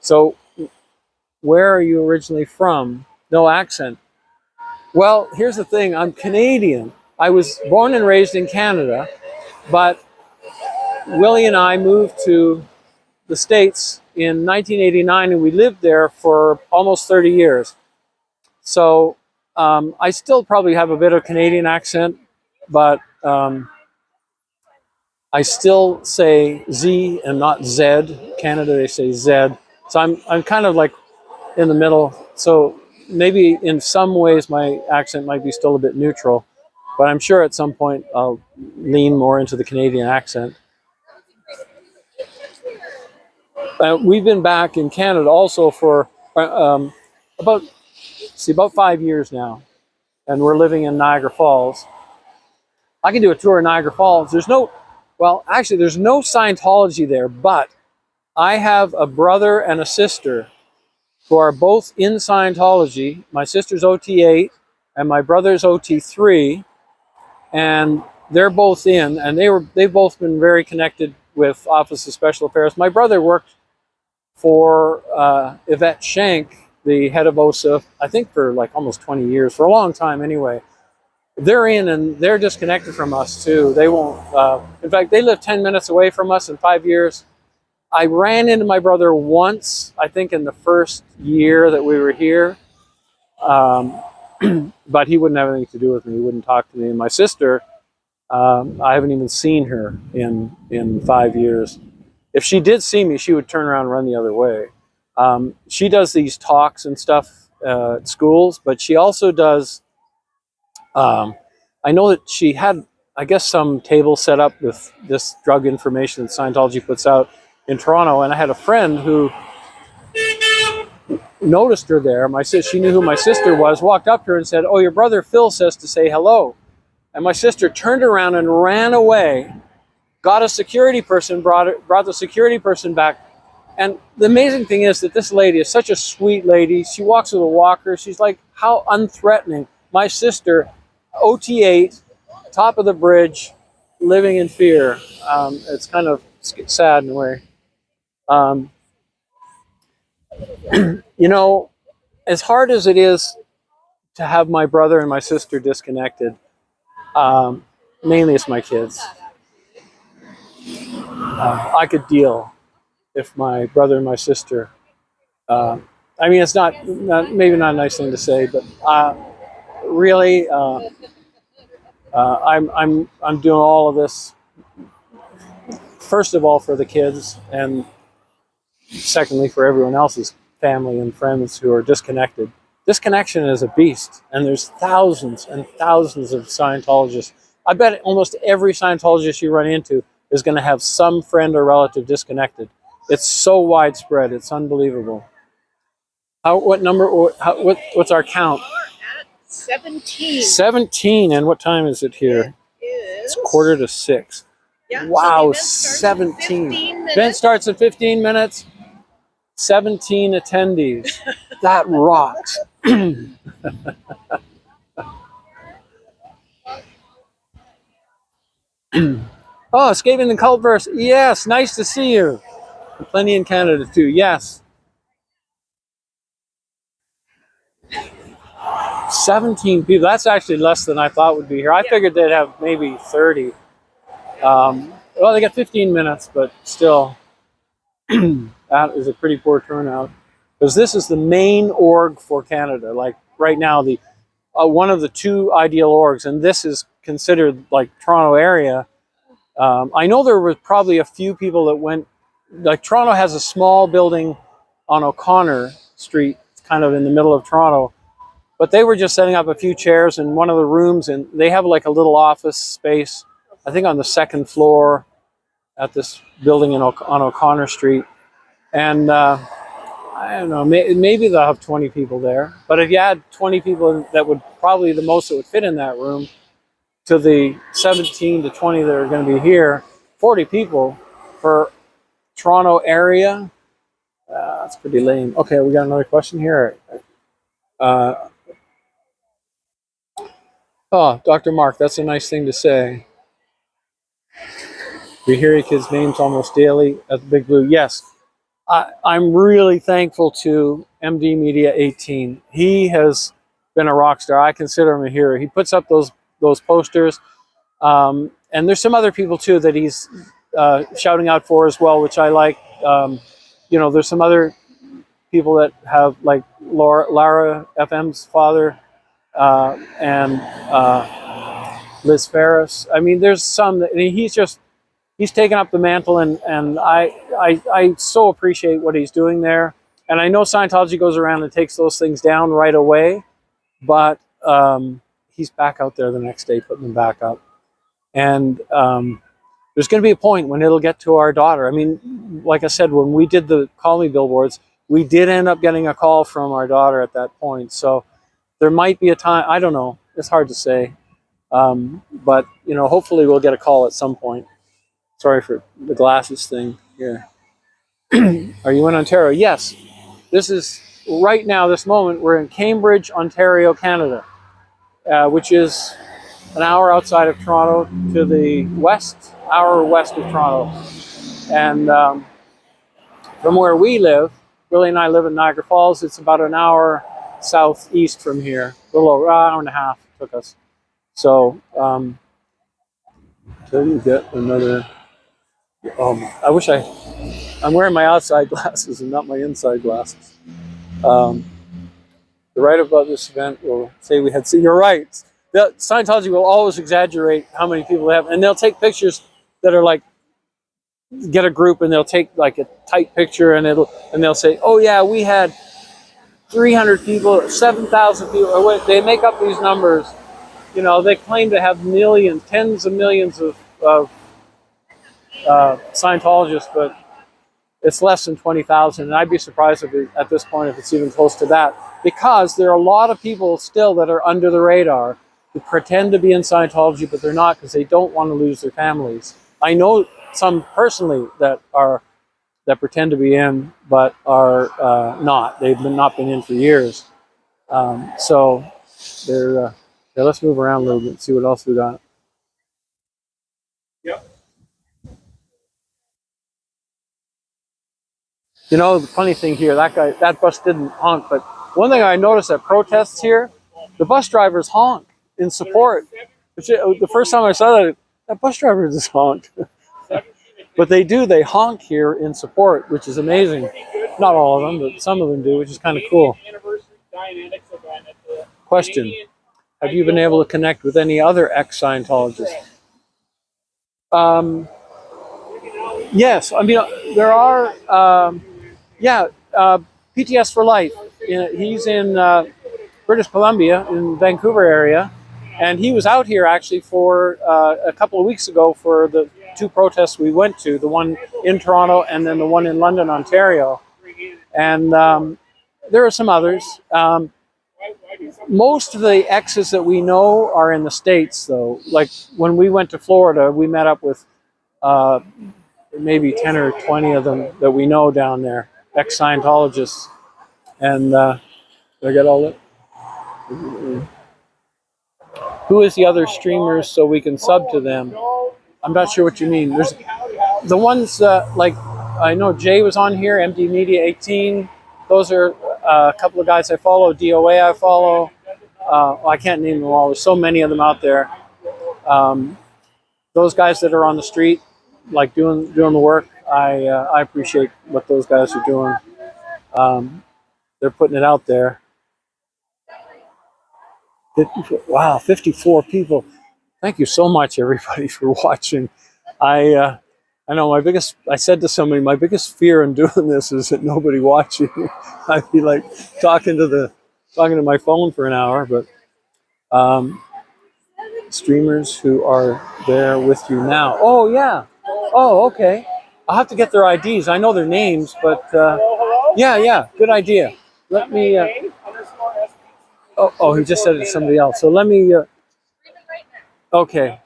So, where are you originally from? No accent. Well, here's the thing. I'm Canadian. I was born and raised in Canada, but Willie and I moved to the States in 1989, and we lived there for almost 30 years. So I still probably have a bit of Canadian accent, but I still say Z and not Z. Canada, they say Z. So I'm kind of like in the middle. So maybe in some ways my accent might be still a bit neutral, but I'm sure at some point I'll lean more into the Canadian accent. We've been back in Canada also for about 5 years now, and we're living in Niagara Falls. I can do a tour of Niagara Falls. There's no Scientology there, but I have a brother and a sister who are both in Scientology. My sister's OT8 and my brother's OT3, and they're both in, and they've both been very connected with Office of Special Affairs. My brother worked for Yvette Shank, the head of OSA, I think for like almost 20 years, for a long time anyway. They're in, and they're disconnected from us too. They won't, in fact, they live 10 minutes away from us in 5 years. I ran into my brother once, I think in the first year that we were here, but he wouldn't have anything to do with me. He wouldn't talk to me. And my sister, I haven't even seen her in 5 years. If she did see me, she would turn around and run the other way. She does these talks and stuff at schools, but she also does, I know that she had, I guess, some table set up with this drug information that Scientology puts out in Toronto, and I had a friend who noticed her there. She knew who my sister was, walked up to her and said, "Oh, your brother Phil says to say hello." And my sister turned around and ran away, got a security person, brought the security person back. And the amazing thing is that this lady is such a sweet lady. She walks with a walker. She's like, how unthreatening. My sister, OT8, top of the bridge, living in fear. It's kind of sad in a way. You know, as hard as it is to have my brother and my sister disconnected, mainly it's my kids. I could deal if my brother and my sister, I mean, it's maybe not a nice thing to say, but really, I'm doing all of this, first of all, for the kids, and secondly, for everyone else's family and friends who are disconnected. Disconnection is a beast, and there's thousands and thousands of Scientologists. I bet almost every Scientologist you run into is going to have some friend or relative disconnected. It's so widespread, it's unbelievable. What's our count? 17. 17, and what time is it here? It's 5:45. Yeah, Wow, so 17. Event starts in 15 minutes. 17 attendees. That rocks. Oh, escaping the cultverse. Yes, nice to see you. Plenty in Canada too. Yes. 17 people. That's actually less than I thought would be here. I figured they'd have maybe 30. Well, they got 15 minutes, but still. That is a pretty poor turnout, because this is the main org for Canada. Like right now, the one of the two ideal orgs, and this is considered like Toronto area. I know there were probably a few people that went, like Toronto has a small building on O'Connor Street, kind of in the middle of Toronto, but they were just setting up a few chairs in one of the rooms, and they have like a little office space, I think on the second floor at this building on O'Connor Street. And I don't know, maybe they'll have 20 people there, but if you had 20 people, that would probably the most that would fit in that room, to the 17 to 20 that are going to be here, 40 people for Toronto area. That's pretty lame. Okay, we got another question here. Oh, Dr. Mark, that's a nice thing to say. We hear your kids' names almost daily at the Big Blue. Yes, I'm really thankful to MD Media 18. He has been a rock star. I consider him a hero. He puts up those posters. And there's some other people too that he's shouting out for as well, which I like. You know, there's some other people that have, like Lara FM's father and Liz Ferris. I mean, there's some that he's taken up the mantle, and I so appreciate what he's doing there. And I know Scientology goes around and takes those things down right away, but he's back out there the next day putting them back up. And there's going to be a point when it'll get to our daughter. I mean, like I said, when we did the Call Me billboards, we did end up getting a call from our daughter at that point. So there might be a time, I don't know, it's hard to say. But, you know, hopefully we'll get a call at some point. Sorry for the glasses thing here. Are you in Ontario? Yes. This is, right now, this moment, we're in Cambridge, Ontario, Canada, which is an hour outside of Toronto, to the hour west of Toronto. And from where we live, Willie and I live in Niagara Falls, it's about an hour southeast from here, a little over an hour and a half it took us. So, till you get another, I wish I'm wearing my outside glasses and not my inside glasses. The right about this event will say we had, see, you're right. Scientology will always exaggerate how many people they have, and they'll take pictures that are like, get a group and they'll take like a tight picture, and they'll say, oh yeah, we had 300 people, 7,000 people, or they make up these numbers. You know, they claim to have millions, tens of millions of Scientologists, but it's less than 20,000, and I'd be surprised at this point if it's even close to that, because there are a lot of people still that are under the radar who pretend to be in Scientology, but they're not, because they don't want to lose their families. I know some personally that pretend to be in, but are not. They've not been in for years. So they're. Yeah, let's move around a little bit and see what else we got. Yep. You know, the funny thing here, that bus didn't honk, but one thing I noticed at protests here, the bus drivers honk in support. The first time I saw that bus driver just honked. But they honk here in support, which is amazing. Not all of them, but some of them do, which is kind of cool. Question. Have you been able to connect with any other ex-Scientologists? Yes, I mean, there are, PTS for Life. He's in British Columbia, in Vancouver area, and he was out here actually for a couple of weeks ago for the two protests we went to, the one in Toronto and then the one in London, Ontario. And there are some others. Most of the exes that we know are in the States, though. Like when we went to Florida, we met up with maybe 10 or 20 of them that we know down there, ex-Scientologists. And did I get all that? Who is the other streamers so we can sub to them? I'm not sure what you mean. There's the ones like, I know Jay was on here, MD Media 18. Those are a couple of guys I follow. DOA I follow. I can't name them all. There's so many of them out there. Those guys that are on the street, like doing the work, I appreciate what those guys are doing. They're putting it out there. 54 people. Thank you so much, everybody, for watching. I know I said to somebody, my biggest fear in doing this is that nobody watching. I'd be like talking to my phone for an hour, but streamers who are there with you now. Oh yeah. Oh, okay. I'll have to get their IDs. I know their names, but yeah, good idea. Let me. Oh, he just said it to somebody else. So let me. Okay.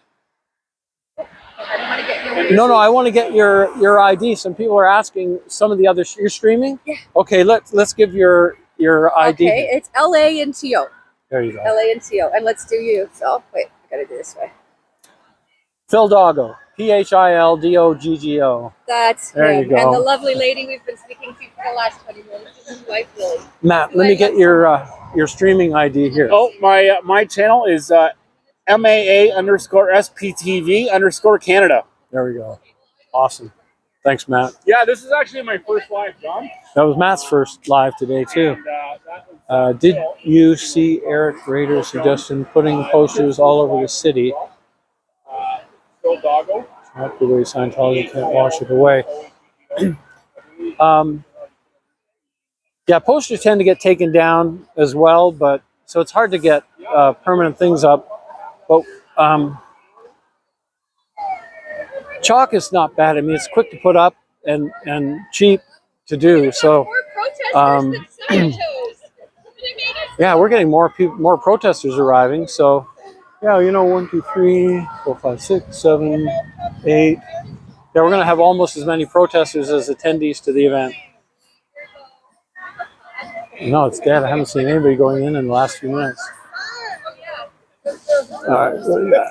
No, I want to get your ID. Some people are asking some of the other. You're streaming? Yeah. Okay, let's give your ID. Okay, it's LANTO. There you go. LANTO, and let's do you. So wait, I gotta do this way. Phil Doggo. PhilDoggo. That's there him. you go. And the lovely lady we've been speaking to for the last 20 minutes is his wife, Lily. Matt, let me get your streaming ID here. Oh, my channel is MAA_SPTV_Canada. There we go. Awesome. Thanks, Matt. Yeah, this is actually my first live, John. That was Matt's first live today too. And, did you see Eric Rader's suggestion putting posters all over the city? Phil Doggo. Not the way Scientology can't wash it away. Yeah, posters tend to get taken down as well, but so it's hard to get permanent things up. But chalk is not bad. I mean, it's quick to put up and cheap to do. So yeah, we're getting more protesters arriving. So yeah, 1, 2, 3, 4, 5, 6, 7, 8. Yeah, we're going to have almost as many protesters as attendees to the event. No, it's dead. I haven't seen anybody going in the last few minutes. All right, what do you got?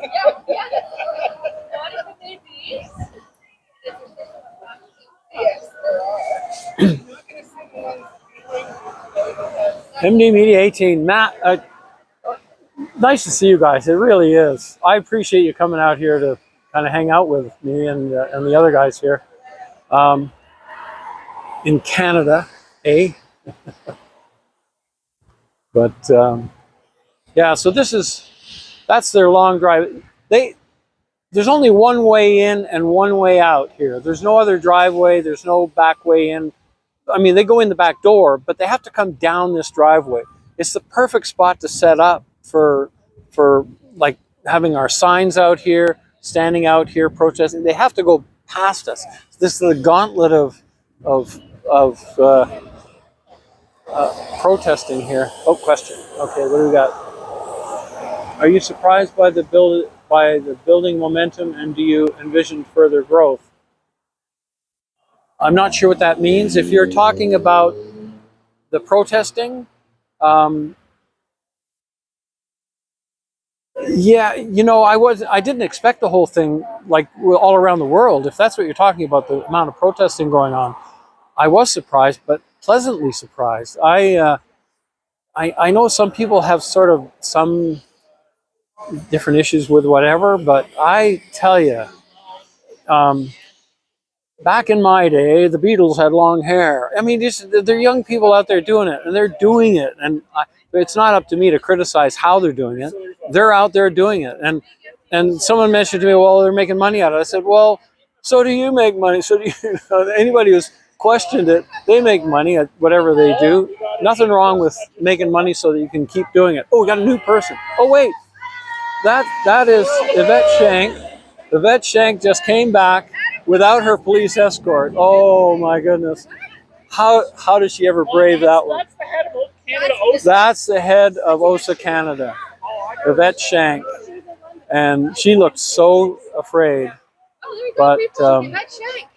MD Media 18, Matt. Nice to see you guys. It really is. I appreciate you coming out here to kind of hang out with me and the other guys here in Canada, eh? But yeah, so that's their long drive. There's only one way in and one way out here. There's no other driveway. There's no back way in. I mean, they go in the back door, but they have to come down this driveway. It's the perfect spot to set up for like having our signs out here, standing out here, protesting. They have to go past us. This is the gauntlet of protesting here. Oh, question. Okay, what do we got? Are you surprised by the building momentum, and do you envision further growth? I'm not sure what that means. If you're talking about the protesting, yeah, I didn't expect the whole thing like all around the world. If that's what you're talking about, the amount of protesting going on, I was surprised, but pleasantly surprised. I know some people have sort of some different issues with whatever, but I tell you, back in my day, the Beatles had long hair. I mean, they're young people out there doing it, and they're doing it. And it's not up to me to criticize how they're doing it. They're out there doing it. And someone mentioned to me, well, they're making money out of it. I said, well, so do you make money. So do you. Anybody who's questioned it, they make money at whatever they do. Nothing wrong with making money so that you can keep doing it. Oh, we got a new person. Oh, wait. That is Yvette Shank. Yvette Shank just came back without her police escort. Oh my goodness. How did she ever brave that one? That's the head of OSA Canada. Yvette Shank. And she looked so afraid. But Yvette Shank.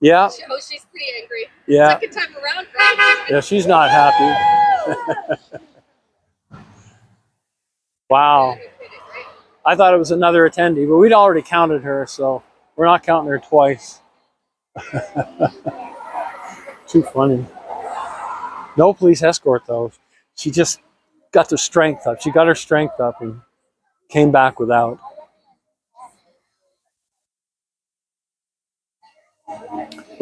yeah. Oh, she's pretty angry. Yeah. Second time around. Yeah, she's not happy. Wow. I thought it was another attendee, but we'd already counted her, so we're not counting her twice. Too funny. No police escort, though. She just got the strength up. She got her strength up and came back without.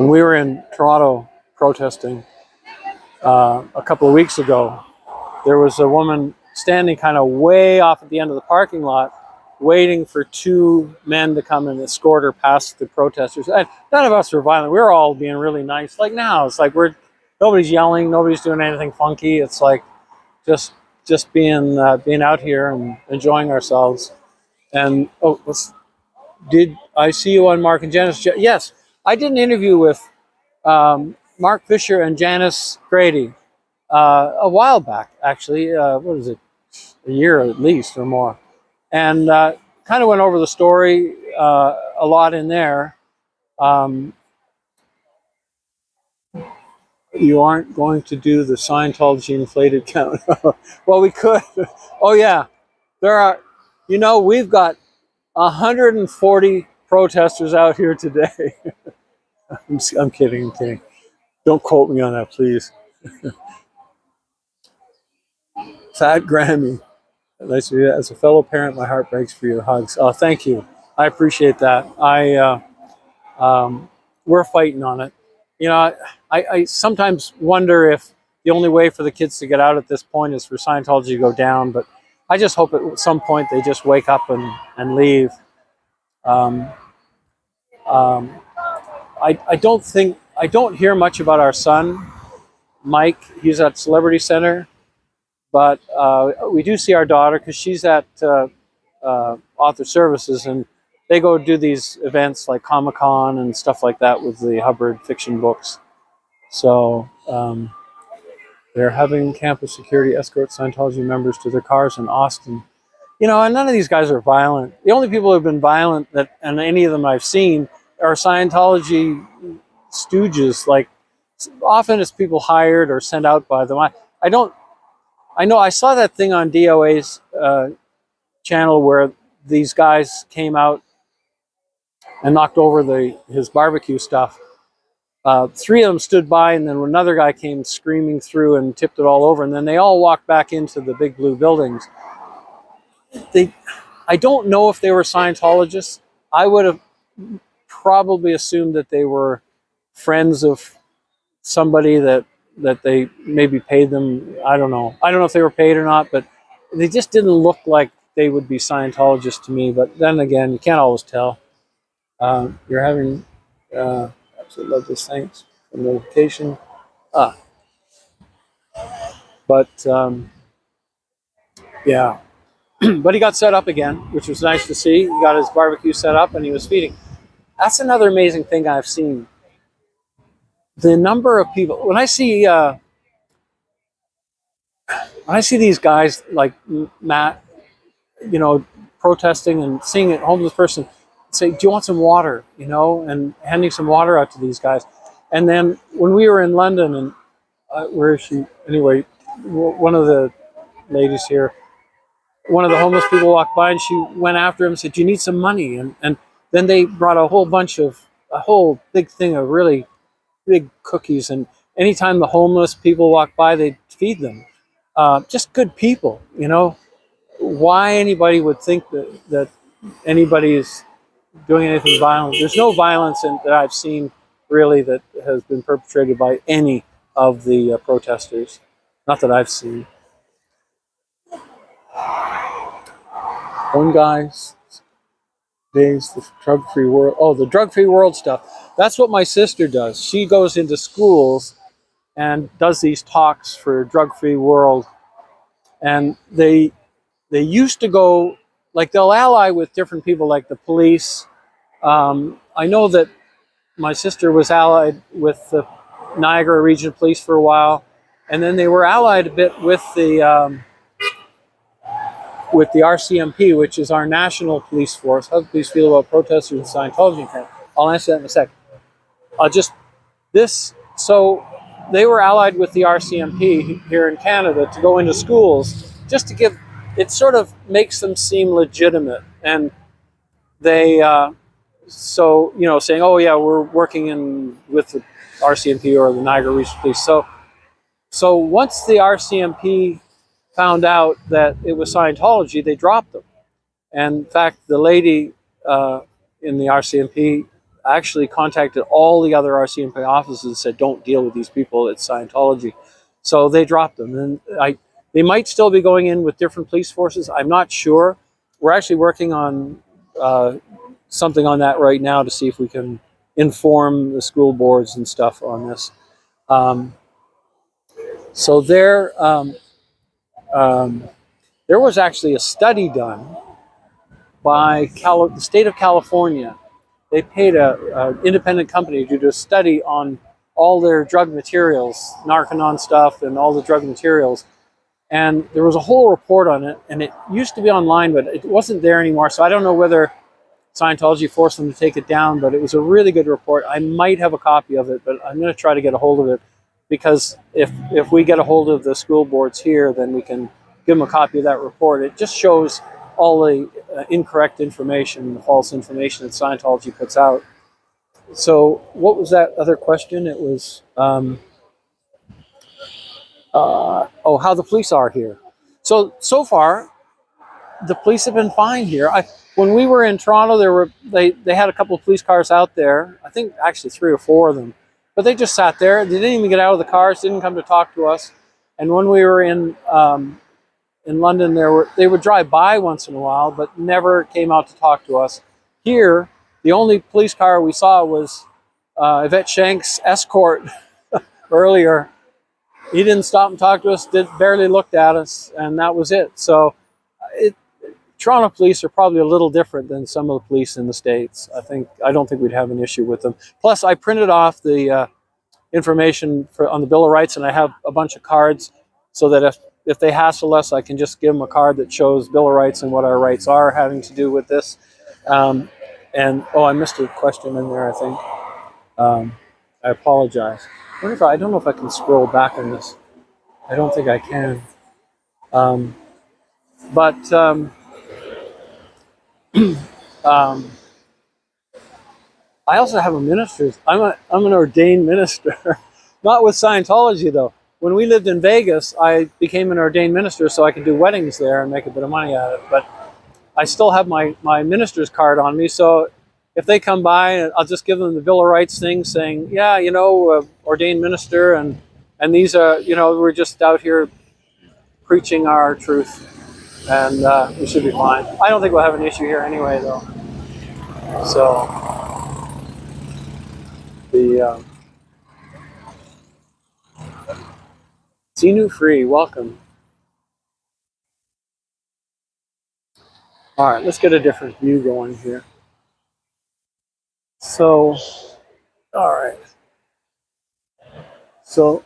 when we were in Toronto protesting a couple of weeks ago, there was a woman standing kind of way off at the end of the parking lot, waiting for two men to come and escort her past the protesters. And none of us were violent. We were all being really nice. Like now, it's like nobody's yelling, nobody's doing anything funky. It's like just being out here and enjoying ourselves. And did I see you on Mark and Janice? Yes, I did an interview with Mark Fisher and Janice Grady a while back, actually. What is it? A year at least or more. And kind of went over the story a lot in there. You aren't going to do the Scientology inflated count. Well, we could. Oh, yeah. There are, we've got 140 protesters out here today. I'm kidding. Don't quote me on that, please. Fat Grammy. Nice to meet you. As a fellow parent, my heart breaks for your hugs. Oh, thank you. I appreciate that. We're fighting on it. I sometimes wonder if the only way for the kids to get out at this point is for Scientology to go down, but I just hope at some point they just wake up and leave. I don't hear much about our son, Mike. He's at Celebrity Center. But we do see our daughter because she's at Author Services, and they go do these events like Comic-Con and stuff like that with the Hubbard fiction books. So they're having campus security escort Scientology members to their cars in Austin. And none of these guys are violent. The only people who have been violent, and any of them I've seen, are Scientology stooges. Like, often it's people hired or sent out by them. I know I saw that thing on DOA's channel where these guys came out and knocked over his barbecue stuff. 3 of them stood by, and then another guy came screaming through and tipped it all over, and then they all walked back into the big blue buildings. I don't know if they were Scientologists. I would have probably assumed that they were friends of somebody that they maybe paid them. I don't know. I don't know if they were paid or not, but they just didn't look like they would be Scientologists to me. But then again, you can't always tell. You're having absolutely love this. Thanks for the notification. But yeah, but he got set up again, which was nice to see. He got his barbecue set up and he was feeding. That's another amazing thing I've seen. The number of people, when I see these guys like Matt, protesting and seeing a homeless person say, "Do you want some water?" and handing some water out to these guys. And then when we were in London, and where is she? Anyway, one of the ladies here, one of the homeless people walked by and she went after him and said, "Do you need some money?" And then they brought a whole big thing of really big cookies, and anytime the homeless people walk by, they'd feed them. Just good people, Why anybody would think that anybody is doing anything violent? There's no violence that I've seen really that has been perpetrated by any of the protesters. Not that I've seen. One guy's days, the drug-free world. Oh, the drug-free world stuff. That's what my sister does. She goes into schools and does these talks for drug-free world. And they used to go, like, they'll ally with different people, like the police. I know that my sister was allied with the Niagara Region Police for a while, and then they were allied a bit with the RCMP, which is our national police force. How do police feel about protesters in Scientology? I'll answer that in a sec. So they were allied with the RCMP here in Canada to go into schools, just to give, it sort of makes them seem legitimate. And they, saying, "Oh yeah, we're working with the RCMP or the Niagara Region Police." So once the RCMP found out that it was Scientology, they dropped them. And in fact, the lady in the RCMP actually contacted all the other RCMP offices and said, don't deal with these people, it's Scientology. So they dropped them. And they might still be going in with different police forces. I'm not sure. We're actually working on something on that right now to see if we can inform the school boards and stuff on this. So there was actually a study done by the state of California. They paid an independent company to do a study on all their drug materials, Narconon stuff and all the drug materials. And there was a whole report on it, and it used to be online, but it wasn't there anymore. So I don't know whether Scientology forced them to take it down, but it was a really good report. I might have a copy of it, but I'm going to try to get a hold of it, because if we get a hold of the school boards here, then we can give them a copy of that report. It just shows all the incorrect information, the false information that Scientology puts out. So what was that other question? It was, how the police are here. So far, the police have been fine here. When we were in Toronto, they had a couple of police cars out there. I think actually 3 or 4 of them. But they just sat there. They didn't even get out of the cars, didn't come to talk to us. And when we were in London, they would drive by once in a while, but never came out to talk to us. Here, the only police car we saw was Yvette Shank's escort earlier. He didn't stop and talk to us, barely looked at us, and that was it. So Toronto police are probably a little different than some of the police in the States. I don't think we'd have an issue with them. Plus, I printed off the information on the Bill of Rights, and I have a bunch of cards so that if they hassle us, I can just give them a card that shows Bill of Rights and what our rights are having to do with this. I missed a question in there, I think. I apologize. I don't know if I can scroll back on this. I don't think I can. I also have a minister's. I'm an ordained minister, not with Scientology though. When we lived in Vegas, I became an ordained minister so I could do weddings there and make a bit of money at it. But I still have my minister's card on me, so if they come by, I'll just give them the Bill of Rights thing saying, yeah, ordained minister, and these are, we're just out here preaching our truth, and we should be fine. I don't think we'll have an issue here anyway, though. So, Xenu Free, welcome. All right, let's get a different view going here. So, all right. So,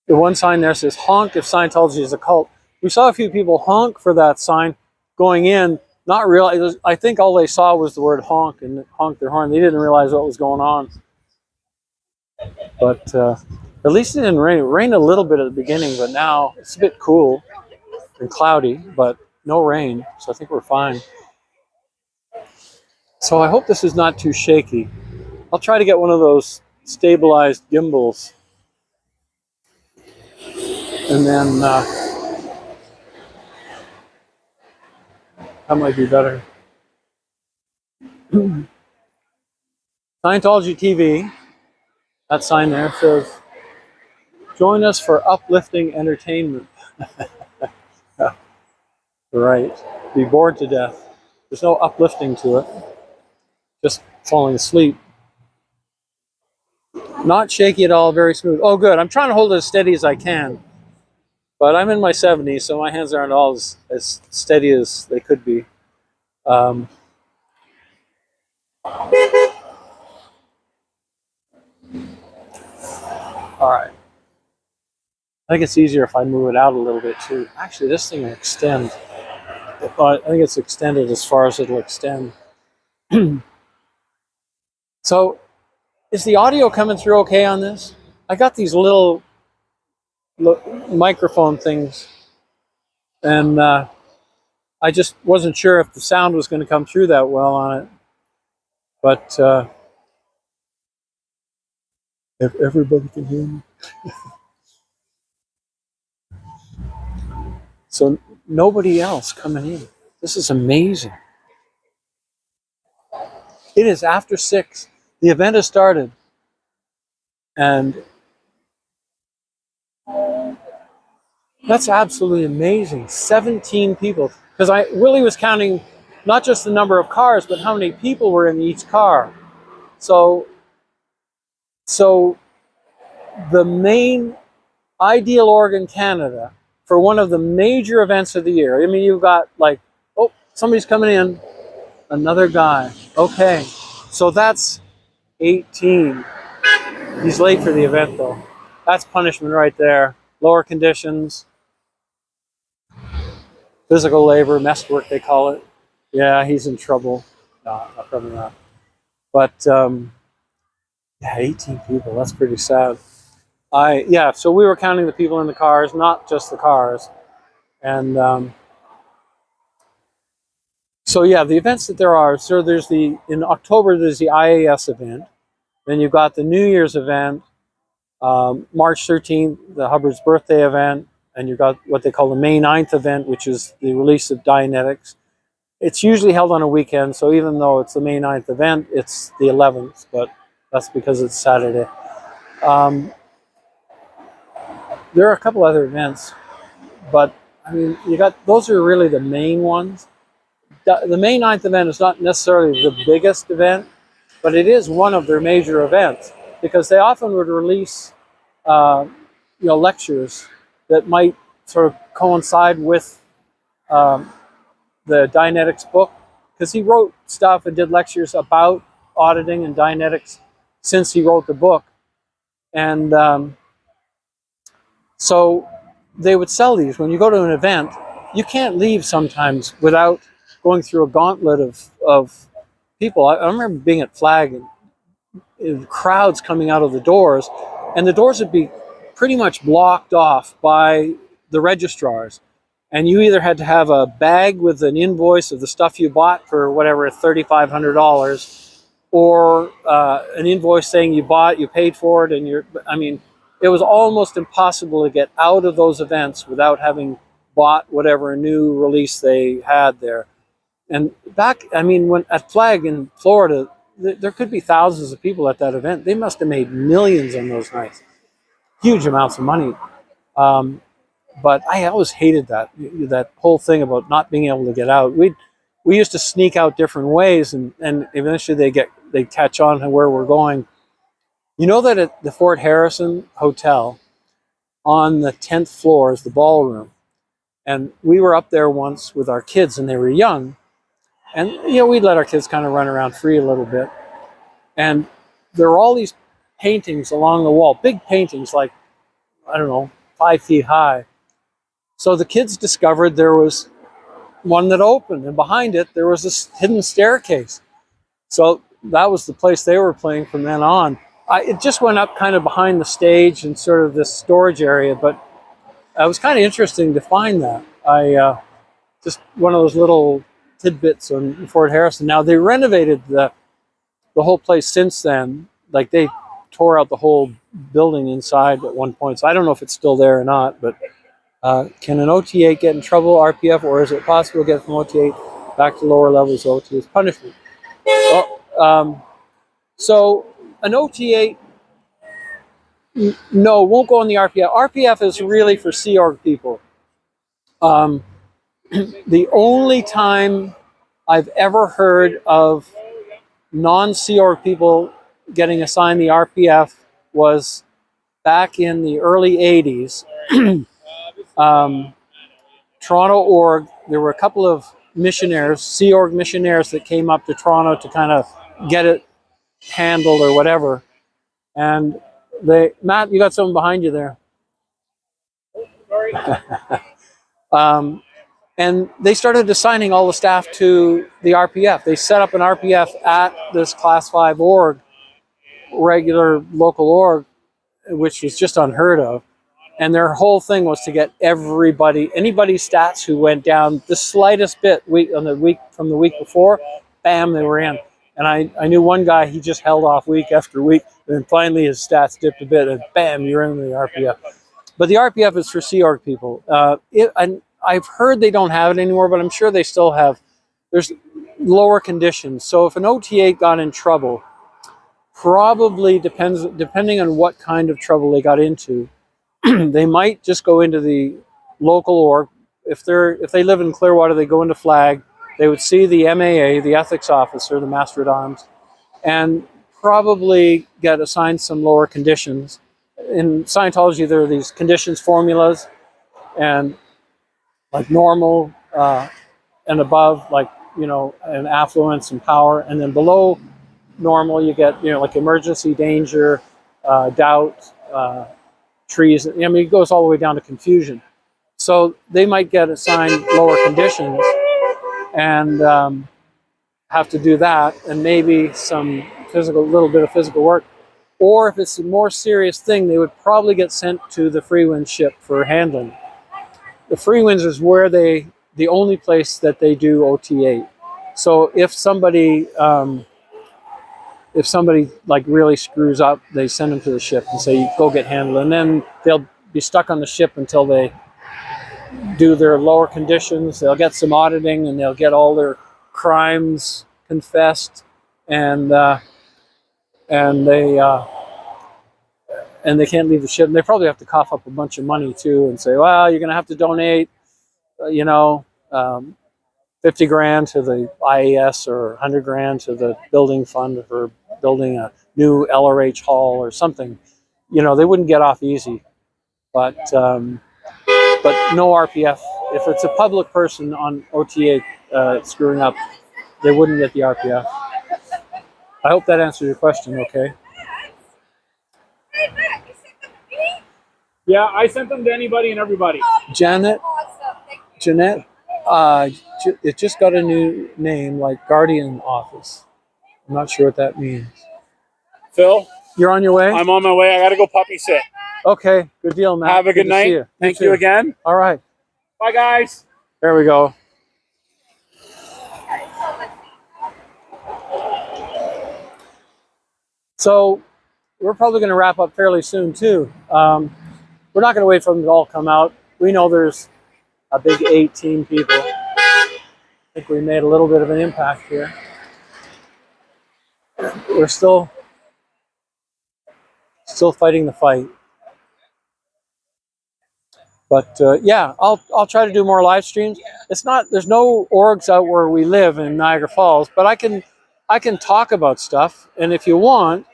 the one sign there says, honk if Scientology is a cult. We saw a few people honk for that sign going in, not realize. I think all they saw was the word honk and honked their horn. They didn't realize what was going on. But at least it didn't rain. It rained a little bit at the beginning, but now it's a bit cool and cloudy, but no rain. So I think we're fine. So I hope this is not too shaky. I'll try to get one of those stabilized gimbals. And then that might be better. Scientology TV, that sign there says, join us for uplifting entertainment. Right. Be bored to death. There's no uplifting to it. Just falling asleep. Not shaky at all, very smooth. Oh, good. I'm trying to hold it as steady as I can. But I'm in my 70s, so my hands aren't all as steady as they could be. All right. I think it's easier if I move it out a little bit too. Actually, this thing will extend. I think it's extended as far as it'll extend. So, is the audio coming through okay on this? I got these little microphone things, and I just wasn't sure if the sound was going to come through that well on it. But if everybody can hear me. So nobody else coming in. This is amazing. It is after 6. The event has started. And that's absolutely amazing. 17 people. Because Willie was counting not just the number of cars, but how many people were in each car. So the main ideal Oregon, Canada, for one of the major events of the year. I mean, you've got like, oh, somebody's coming in. Another guy. Okay. So that's 18. He's late for the event, though. That's punishment right there. Lower conditions. Physical labor, mess work, they call it. Yeah, he's in trouble. No, probably not. But, yeah, 18 people. That's pretty sad. Yeah, so we were counting the people in the cars, not just the cars. And so, yeah, the events that there are. So there's in October, there's the IAS event. Then you've got the New Year's event. March 13th, the Hubbard's birthday event. And you've got what they call the May 9th event, which is the release of Dianetics. It's usually held on a weekend, so even though it's the May 9th event, it's the 11th, but that's because it's Saturday. There are a couple other events, but I mean, those are really the main ones. The May 9th event is not necessarily the biggest event, but it is one of their major events because they often would release, lectures that might sort of coincide with the Dianetics book, because he wrote stuff and did lectures about auditing and Dianetics since he wrote the book. And so they would sell these. When you go to an event, you can't leave sometimes without going through a gauntlet of people. I remember being at Flag and crowds coming out of the doors, and the doors would be pretty much blocked off by the registrars. And you either had to have a bag with an invoice of the stuff you bought for whatever, $3,500, or an invoice saying you paid for it, and it was almost impossible to get out of those events without having bought whatever new release they had there. And when at Flag in Florida, there could be thousands of people at that event. They must have made millions on those nights. Huge amounts of money. But I always hated that whole thing about not being able to get out. We used to sneak out different ways, and eventually they catch on to where we're going. You know that at the Fort Harrison Hotel, on the 10th floor is the ballroom. And we were up there once with our kids, and they were young. And, we'd let our kids kind of run around free a little bit. And there were all these paintings along the wall, big paintings, like, 5 feet high. So the kids discovered there was one that opened, and behind it, there was this hidden staircase. So that was the place they were playing from then on. It just went up kind of behind the stage and sort of this storage area, but it was kind of interesting to find that. Just one of those little tidbits on Fort Harrison. Now, they renovated the whole place since then. Like, they tore out the whole building inside at one point, so I don't know if it's still there or not, but can an OT8 get in trouble, RPF, or is it possible to get from OT8 back to lower levels of OT as punishment? Well, so an OT8, no, won't go on the RPF. RPF is really for Sea Org people. The only time I've ever heard of non-Sea Org people getting assigned the RPF was back in the early 80s. Toronto Org, there were a couple of missionaries, Sea Org missionaries, that came up to Toronto to kind of get it handled or whatever. And Matt, you got something behind you there. And they started assigning all the staff to the RPF. They set up an RPF at this Class 5 org, regular local org, which was just unheard of. And their whole thing was to get anybody's stats who went down the slightest bit from the week before, bam, they were in. And I knew one guy, he just held off week after week, and finally his stats dipped a bit, and bam, you're in the RPF. But the RPF is for Sea Org people. And I've heard they don't have it anymore, but I'm sure they still have. lower conditions. So if an OT8 got in trouble, probably depending on what kind of trouble they got into, they might just go into the local org. If they live in Clearwater, they go into Flag. They would see the MAA, the ethics officer, the Master at Arms, and probably get assigned some lower conditions. In Scientology, there are these conditions formulas, and like normal and above, like, you know, and affluence and power, and then below normal you get, you know, like emergency, danger, doubt, trees. I mean, it goes all the way down to confusion. So they might get assigned lower conditions and have to do that, and maybe some little bit of physical work. Or if it's a more serious thing, they would probably get sent to the Free Wind ship for handling. The Free Winds is where the only place that they do OT8. So if somebody like really screws up, they send them to the ship and say, go get handled. And then they'll be stuck on the ship until they do their lower conditions. They'll get some auditing, and they'll get all their crimes confessed, and they can't leave the ship. And they probably have to cough up a bunch of money too, and say, well, you're going to have to donate, 50 grand to the IAS or 100 grand to the building fund for building a new LRH hall or something. You know, they wouldn't get off easy, but no RPF. If it's a public person on OTA screwing up, they wouldn't get the RPF. I hope that answers your question, okay? Yeah, I sent them to anybody and everybody. Jeanette, it just got a new name, like Guardian Office. I'm not sure what that means. Phil? You're on your way? I'm on my way. I got to go puppy sit. Okay, good deal, Matt. Have a good night. Thank you again. All right. Bye, guys. There we go. So we're probably going to wrap up fairly soon, too. We're not going to wait for them to all come out. We know there's a big 18 people. I think we made a little bit of an impact here. We're still fighting the fight. But yeah, I'll try to do more live streams. There's no orgs out where we live in Niagara Falls, but I can talk about stuff. And if you want,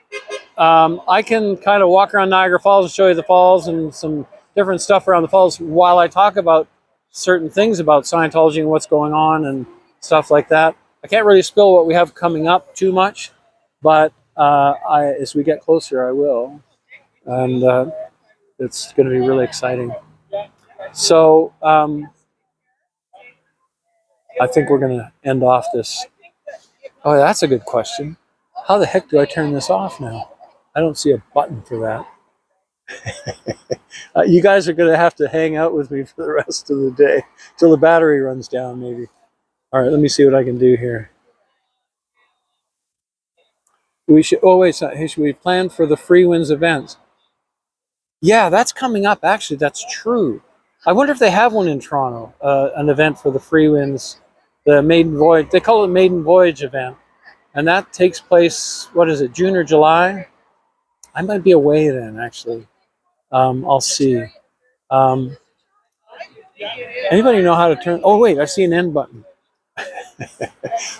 I can kind of walk around Niagara Falls and show you the falls and some different stuff around the falls while I talk about certain things about Scientology and what's going on and stuff like that. I can't really spill what we have coming up too much, but as we get closer, I will. And it's going to be really exciting. So I think we're going to end off this. Oh, that's a good question. How the heck do I turn this off now? I don't see a button for that. You guys are going to have to hang out with me for the rest of the day till the battery runs down, maybe. All right, let me see what I can do here. We should. Oh wait, should we plan for the Free Winds events? Yeah, that's coming up. Actually, that's true. I wonder if they have one in Toronto, an event for the Free Winds, the Maiden Voyage. They call it Maiden Voyage event, and that takes place. What is it, June or July? I might be away then, actually. I'll see. Anybody know how to turn? Oh wait, I see an end button.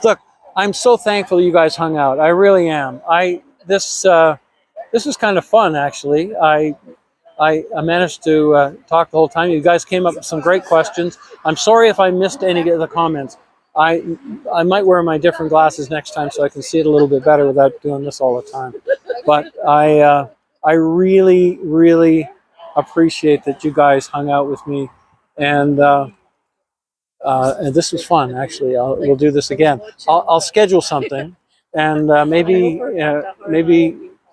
Look, I'm so thankful you guys hung out. I really am. This was kind of fun, actually. I managed to talk the whole time. You guys came up with some great questions. I'm sorry if I missed any of the comments. I might wear my different glasses next time so I can see it a little bit better without doing this all the time. But I really, really appreciate that you guys hung out with me, and this was fun. Actually, we'll do this again. I'll schedule something, and maybe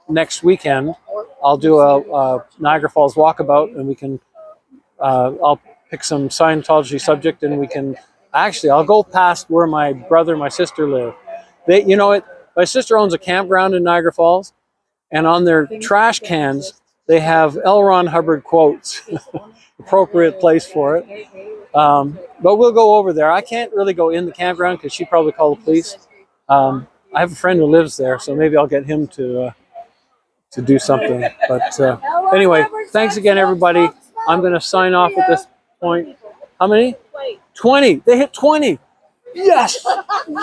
next weekend I'll do a Niagara Falls walkabout, and we can. I'll pick some Scientology subject, and we can. Actually, I'll go past where my brother and my sister live. My sister owns a campground in Niagara Falls, and on their trash cans they have L. Ron Hubbard quotes. Appropriate place for it. But we'll go over there. I can't really go in the campground because she'd probably call the police. I have a friend who lives there, so maybe I'll get him to do something. But anyway, thanks again, everybody. I'm going to sign off at this point. How many? 20. They hit 20. Yes.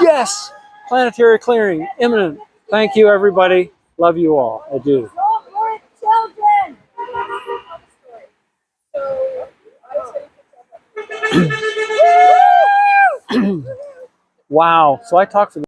Yes. Planetary clearing imminent. Thank you, everybody. Love you all. I do. Don't work children. Wow. So I talked for